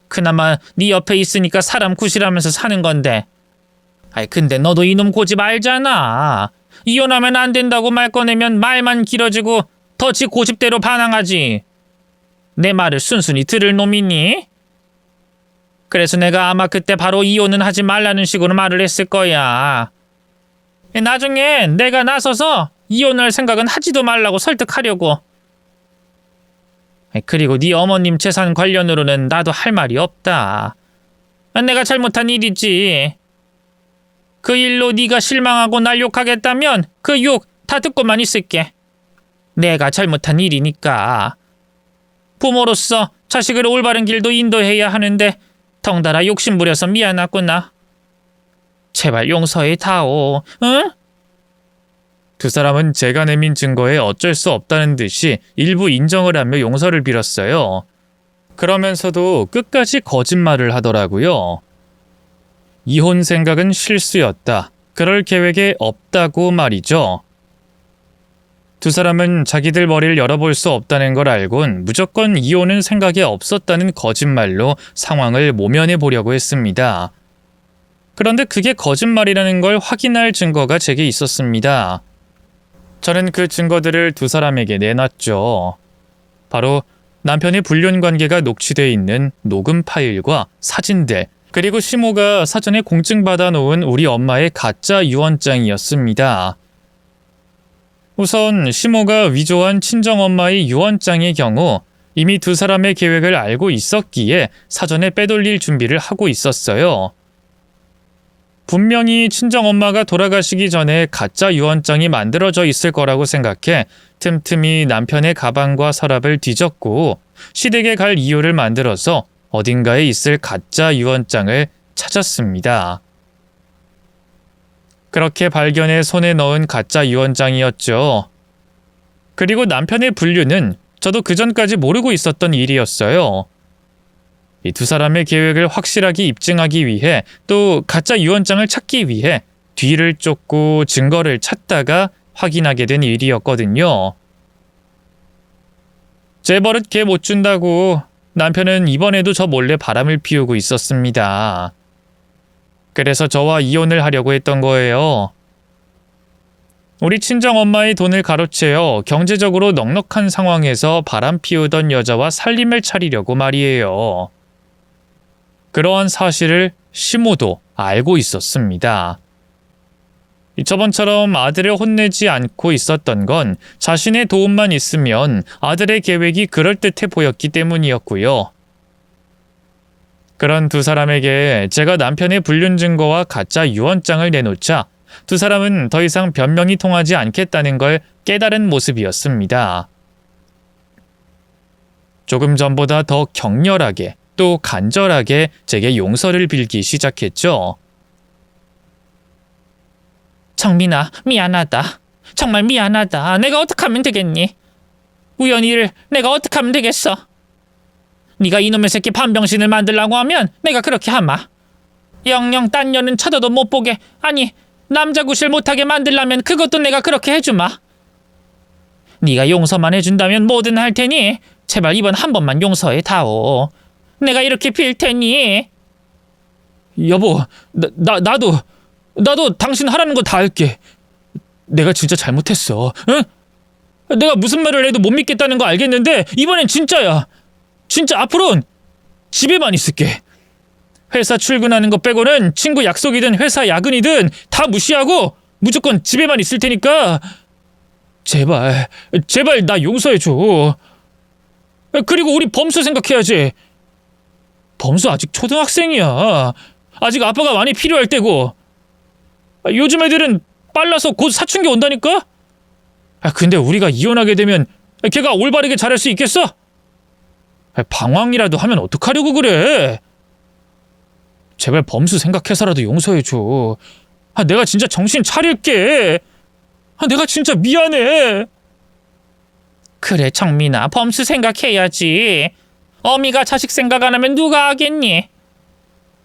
그나마 네 옆에 있으니까 사람 구실하면서 사는 건데. 근데 너도 이놈 고집 알잖아. 이혼하면 안 된다고 말 꺼내면 말만 길어지고 더 지 고집대로 반항하지. 내 말을 순순히 들을 놈이니? 그래서 내가 아마 그때 바로 이혼은 하지 말라는 식으로 말을 했을 거야. 나중에 내가 나서서 이혼할 생각은 하지도 말라고 설득하려고. 그리고 네 어머님 재산 관련으로는 나도 할 말이 없다. 내가 잘못한 일이지. 그 일로 네가 실망하고 날 욕하겠다면 그 욕 다 듣고만 있을게. 내가 잘못한 일이니까. 부모로서 자식을 올바른 길도 인도해야 하는데 덩달아 욕심부려서 미안하구나. 제발 용서해 다오, 응? 두 사람은 제가 내민 증거에 어쩔 수 없다는 듯이 일부 인정을 하며 용서를 빌었어요. 그러면서도 끝까지 거짓말을 하더라고요. 이혼 생각은 실수였다. 그럴 계획에 없다고 말이죠. 두 사람은 자기들 머리를 열어볼 수 없다는 걸 알곤 무조건 이혼은 생각에 없었다는 거짓말로 상황을 모면해 보려고 했습니다. 그런데 그게 거짓말이라는 걸 확인할 증거가 제게 있었습니다. 저는 그 증거들을 두 사람에게 내놨죠. 바로 남편의 불륜 관계가 녹취되어 있는 녹음 파일과 사진들, 그리고 시모가 사전에 공증받아 놓은 우리 엄마의 가짜 유언장이었습니다. 우선 시모가 위조한 친정엄마의 유언장의 경우 이미 두 사람의 계획을 알고 있었기에 사전에 빼돌릴 준비를 하고 있었어요. 분명히 친정엄마가 돌아가시기 전에 가짜 유언장이 만들어져 있을 거라고 생각해 틈틈이 남편의 가방과 서랍을 뒤졌고 시댁에 갈 이유를 만들어서 어딘가에 있을 가짜 유언장을 찾았습니다. 그렇게 발견해 손에 넣은 가짜 유언장이었죠. 그리고 남편의 불륜은 저도 그전까지 모르고 있었던 일이었어요. 이 두 사람의 계획을 확실하게 입증하기 위해 또 가짜 유언장을 찾기 위해 뒤를 쫓고 증거를 찾다가 확인하게 된 일이었거든요. 제 버릇 개 못 준다고 남편은 이번에도 저 몰래 바람을 피우고 있었습니다. 그래서 저와 이혼을 하려고 했던 거예요. 우리 친정엄마의 돈을 가로채어 경제적으로 넉넉한 상황에서 바람 피우던 여자와 살림을 차리려고 말이에요. 그러한 사실을 시모도 알고 있었습니다. 저번처럼 아들을 혼내지 않고 있었던 건 자신의 도움만 있으면 아들의 계획이 그럴듯해 보였기 때문이었고요. 그런 두 사람에게 제가 남편의 불륜 증거와 가짜 유언장을 내놓자 두 사람은 더 이상 변명이 통하지 않겠다는 걸 깨달은 모습이었습니다. 조금 전보다 더 격렬하게 또 간절하게 제게 용서를 빌기 시작했죠. 정민아, 미안하다. 정말 미안하다. 내가 어떻게 하면 되겠니? 우연히를 내가 어떻게 하면 되겠어? 네가 이놈의 새끼 반병신을 만들라고 하면 내가 그렇게 하마. 영영 딴 년은 쳐다도 못 보게, 아니 남자 구실 못하게 만들라면 그것도 내가 그렇게 해주마. 네가 용서만 해준다면 뭐든 할 테니 제발 이번 한 번만 용서해 다오. 내가 이렇게 빌 테니. 여보, 나도 당신 하라는 거 다 할게. 내가 진짜 잘못했어. 응? 내가 무슨 말을 해도 못 믿겠다는 거 알겠는데 이번엔 진짜야. 진짜 앞으로는 집에만 있을게. 회사 출근하는 거 빼고는 친구 약속이든 회사 야근이든 다 무시하고 무조건 집에만 있을 테니까 제발 나 용서해줘. 그리고 우리 범수 생각해야지. 범수 아직 초등학생이야. 아직 아빠가 많이 필요할 때고. 요즘 애들은 빨라서 곧 사춘기 온다니까? 근데 우리가 이혼하게 되면 걔가 올바르게 자랄 수 있겠어? 방황이라도 하면 어떡하려고 그래? 제발 범수 생각해서라도 용서해줘. 내가 진짜 정신 차릴게. 내가 진짜 미안해. 그래 정민아, 범수 생각해야지. 어미가 자식 생각 안 하면 누가 하겠니?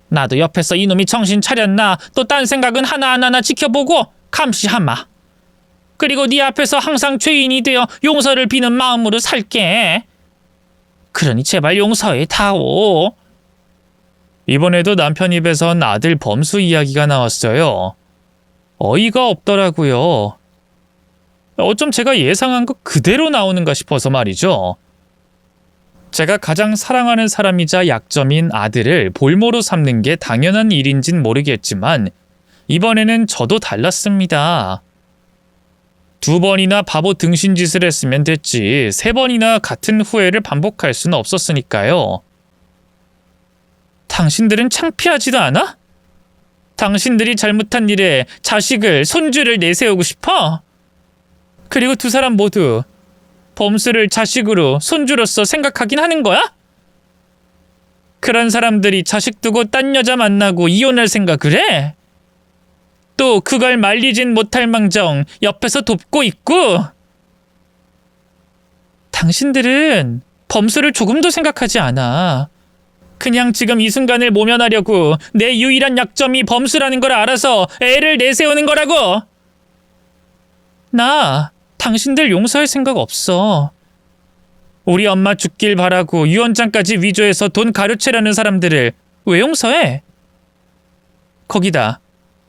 나도 옆에서 이놈이 정신 차렸나 또 딴 생각은 하나하나 지켜보고 감시하마. 그리고 네 앞에서 항상 죄인이 되어 용서를 비는 마음으로 살게. 그러니 제발 용서해 다오. 이번에도 남편 입에선 아들 범수 이야기가 나왔어요. 어이가 없더라고요. 어쩜 제가 예상한 것 그대로 나오는가 싶어서 말이죠. 제가 가장 사랑하는 사람이자 약점인 아들을 볼모로 삼는 게 당연한 일인진 모르겠지만 이번에는 저도 달랐습니다. 2번이나 바보 등신짓을 했으면 됐지 3번이나 같은 후회를 반복할 수는 없었으니까요. 당신들은 창피하지도 않아? 당신들이 잘못한 일에 자식을, 손주를 내세우고 싶어? 그리고 두 사람 모두 범수를 자식으로, 손주로서 생각하긴 하는 거야? 그런 사람들이 자식 두고 딴 여자 만나고 이혼할 생각을 해? 또 그걸 말리진 못할 망정 옆에서 돕고 있고. 당신들은 범수를 조금도 생각하지 않아. 그냥 지금 이 순간을 모면하려고 내 유일한 약점이 범수라는 걸 알아서 애를 내세우는 거라고. 나 당신들 용서할 생각 없어. 우리 엄마 죽길 바라고 유언장까지 위조해서 돈 가로채려는 사람들을 왜 용서해? 거기다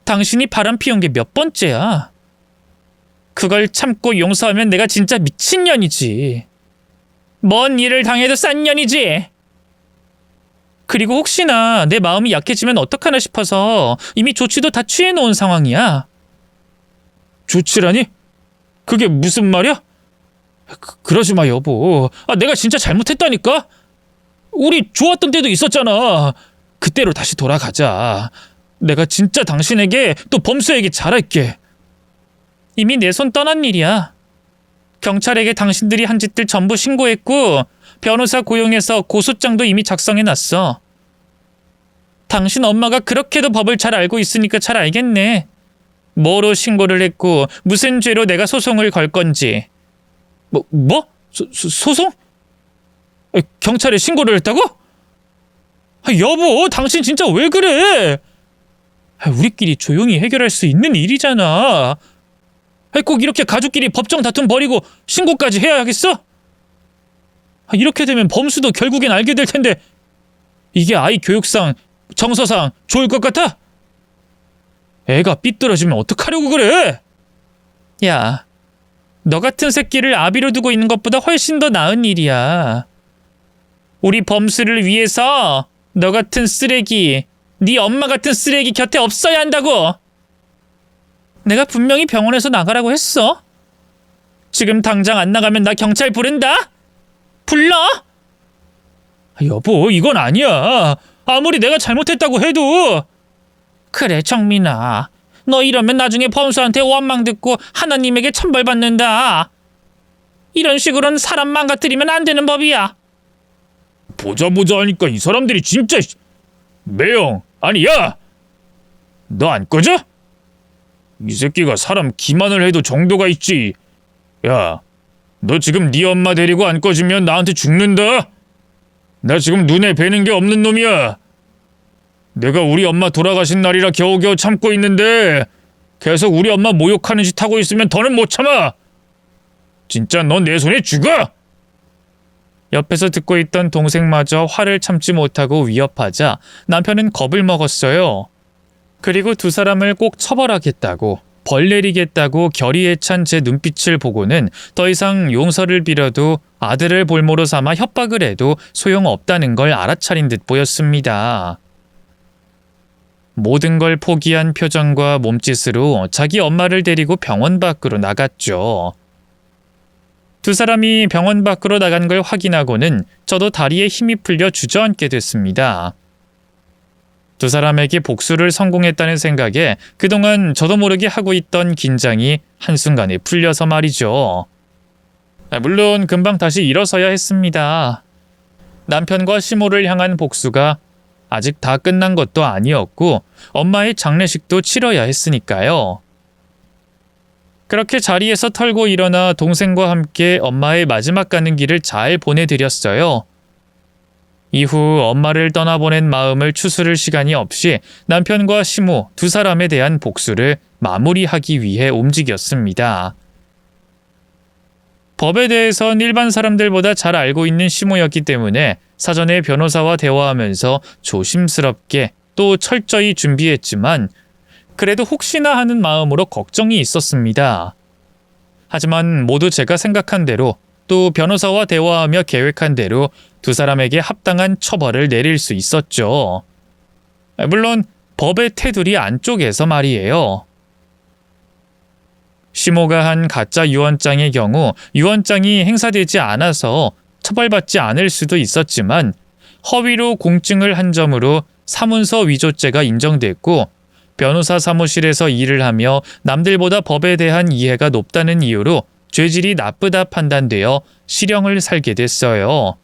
당신이 바람 피운 게 몇 번째야. 그걸 참고 용서하면 내가 진짜 미친년이지. 뭔 일을 당해도 싼 년이지. 그리고 혹시나 내 마음이 약해지면 어떡하나 싶어서 이미 조치도 다 취해놓은 상황이야. 조치라니? 그게 무슨 말이야? 그러지 마 여보. 내가 진짜 잘못했다니까? 우리 좋았던 때도 있었잖아. 그때로 다시 돌아가자. 내가 진짜 당신에게 또 범수에게 잘할게. 이미 내 손 떠난 일이야. 경찰에게 당신들이 한 짓들 전부 신고했고 변호사 고용해서 고소장도 이미 작성해놨어. 당신 엄마가 그렇게도 법을 잘 알고 있으니까 잘 알겠네. 뭐로 신고를 했고 무슨 죄로 내가 소송을 걸 건지. 뭐? 소송? 경찰에 신고를 했다고? 여보, 당신 진짜 왜 그래? 우리끼리 조용히 해결할 수 있는 일이잖아. 꼭 이렇게 가족끼리 법정 다툼 벌이고 신고까지 해야 하겠어? 이렇게 되면 범수도 결국엔 알게 될 텐데 이게 아이 교육상, 정서상 좋을 것 같아? 애가 삐뚤어지면 어떡하려고 그래? 야, 너 같은 새끼를 아비로 두고 있는 것보다 훨씬 더 나은 일이야. 우리 범수를 위해서 너 같은 쓰레기, 네 엄마 같은 쓰레기 곁에 없어야 한다고. 내가 분명히 병원에서 나가라고 했어. 지금 당장 안 나가면 나 경찰 부른다. 불러. 여보, 이건 아니야. 아무리 내가 잘못했다고 해도. 그래, 정민아. 너 이러면 나중에 범수한테 원망 듣고 하나님에게 천벌받는다. 이런 식으로는 사람 망가뜨리면 안 되는 법이야. 보자 하니까 이 사람들이 진짜. 매영, 아니 야! 너 안 꺼져? 이 새끼가 사람 기만을 해도 정도가 있지. 야, 너 지금 네 엄마 데리고 안 꺼지면 나한테 죽는다. 나 지금 눈에 뵈는 게 없는 놈이야. 내가 우리 엄마 돌아가신 날이라 겨우겨우 참고 있는데 계속 우리 엄마 모욕하는 짓 하고 있으면 더는 못 참아. 진짜 넌 내 손에 죽어. 옆에서 듣고 있던 동생마저 화를 참지 못하고 위협하자 남편은 겁을 먹었어요. 그리고 두 사람을 꼭 처벌하겠다고, 벌 내리겠다고 결의에 찬 제 눈빛을 보고는 더 이상 용서를 빌어도 아들을 볼모로 삼아 협박을 해도 소용없다는 걸 알아차린 듯 보였습니다. 모든 걸 포기한 표정과 몸짓으로 자기 엄마를 데리고 병원 밖으로 나갔죠. 두 사람이 병원 밖으로 나간 걸 확인하고는 저도 다리에 힘이 풀려 주저앉게 됐습니다. 두 사람에게 복수를 성공했다는 생각에 그동안 저도 모르게 하고 있던 긴장이 한순간에 풀려서 말이죠. 물론 금방 다시 일어서야 했습니다. 남편과 시모를 향한 복수가 아직 다 끝난 것도 아니었고 엄마의 장례식도 치러야 했으니까요. 그렇게 자리에서 털고 일어나 동생과 함께 엄마의 마지막 가는 길을 잘 보내드렸어요. 이후 엄마를 떠나보낸 마음을 추스를 시간이 없이 남편과 시모 두 사람에 대한 복수를 마무리하기 위해 움직였습니다. 법에 대해선 일반 사람들보다 잘 알고 있는 시모였기 때문에 사전에 변호사와 대화하면서 조심스럽게 또 철저히 준비했지만 그래도 혹시나 하는 마음으로 걱정이 있었습니다. 하지만 모두 제가 생각한 대로 또 변호사와 대화하며 계획한 대로 두 사람에게 합당한 처벌을 내릴 수 있었죠. 물론 법의 테두리 안쪽에서 말이에요. 시모가 한 가짜 유언장의 경우 유언장이 행사되지 않아서 처벌받지 않을 수도 있었지만 허위로 공증을 한 점으로 사문서 위조죄가 인정됐고 변호사 사무실에서 일을 하며 남들보다 법에 대한 이해가 높다는 이유로 죄질이 나쁘다 판단되어 실형을 살게 됐어요.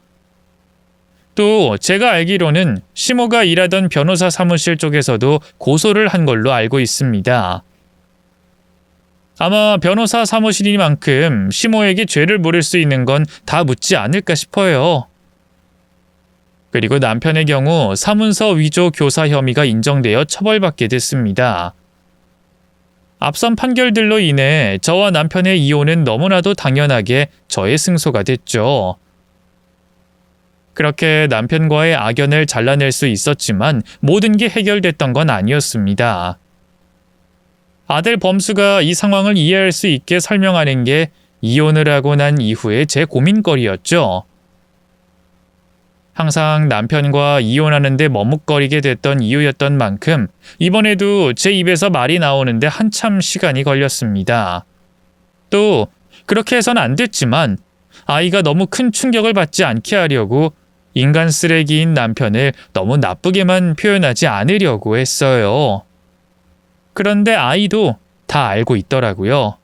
또 제가 알기로는 시모가 일하던 변호사 사무실 쪽에서도 고소를 한 걸로 알고 있습니다. 아마 변호사 사무실이니만큼 시모에게 죄를 물을 수 있는 건 다 묻지 않을까 싶어요. 그리고 남편의 경우 사문서 위조 교사 혐의가 인정되어 처벌받게 됐습니다. 앞선 판결들로 인해 저와 남편의 이혼은 너무나도 당연하게 저의 승소가 됐죠. 그렇게 남편과의 악연을 잘라낼 수 있었지만 모든 게 해결됐던 건 아니었습니다. 아들 범수가 이 상황을 이해할 수 있게 설명하는 게 이혼을 하고 난 이후의 제 고민거리였죠. 항상 남편과 이혼하는데 머뭇거리게 됐던 이유였던 만큼 이번에도 제 입에서 말이 나오는데 한참 시간이 걸렸습니다. 또 그렇게 해서는 안 됐지만 아이가 너무 큰 충격을 받지 않게 하려고 인간 쓰레기인 남편을 너무 나쁘게만 표현하지 않으려고 했어요. 그런데 아이도 다 알고 있더라고요.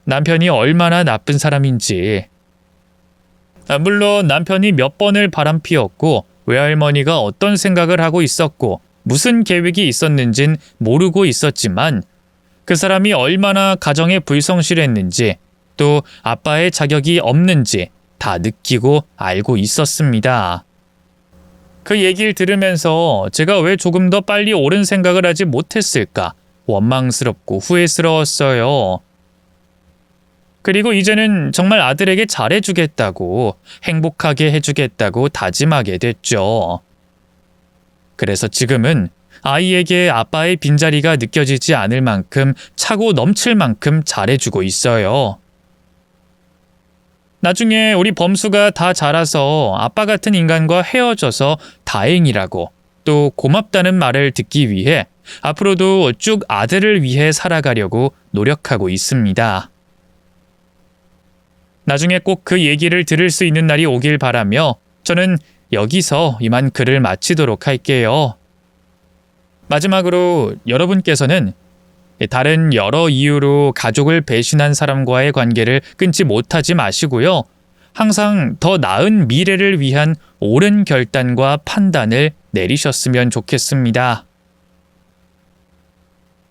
남편이 얼마나 나쁜 사람인지. 물론 남편이 몇 번을 바람피웠고 외할머니가 어떤 생각을 하고 있었고 무슨 계획이 있었는진 모르고 있었지만 그 사람이 얼마나 가정에 불성실했는지 또 아빠의 자격이 없는지 다 느끼고 알고 있었습니다. 그 얘기를 들으면서 제가 왜 조금 더 빨리 옳은 생각을 하지 못했을까 원망스럽고 후회스러웠어요. 그리고 이제는 정말 아들에게 잘해주겠다고 행복하게 해주겠다고 다짐하게 됐죠. 그래서 지금은 아이에게 아빠의 빈자리가 느껴지지 않을 만큼 차고 넘칠 만큼 잘해주고 있어요. 나중에 우리 범수가 다 자라서 아빠 같은 인간과 헤어져서 다행이라고 또 고맙다는 말을 듣기 위해 앞으로도 쭉 아들을 위해 살아가려고 노력하고 있습니다. 나중에 꼭 그 얘기를 들을 수 있는 날이 오길 바라며 저는 여기서 이만 글을 마치도록 할게요. 마지막으로 여러분께서는 다른 여러 이유로 가족을 배신한 사람과의 관계를 끊지 못하지 마시고요. 항상 더 나은 미래를 위한 옳은 결단과 판단을 내리셨으면 좋겠습니다.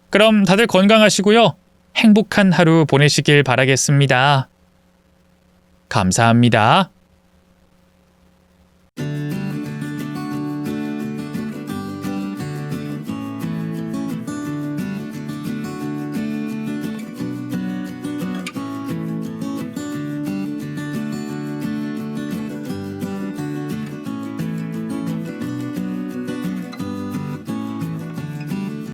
그럼 다들 건강하시고요. 행복한 하루 보내시길 바라겠습니다. 감사합니다.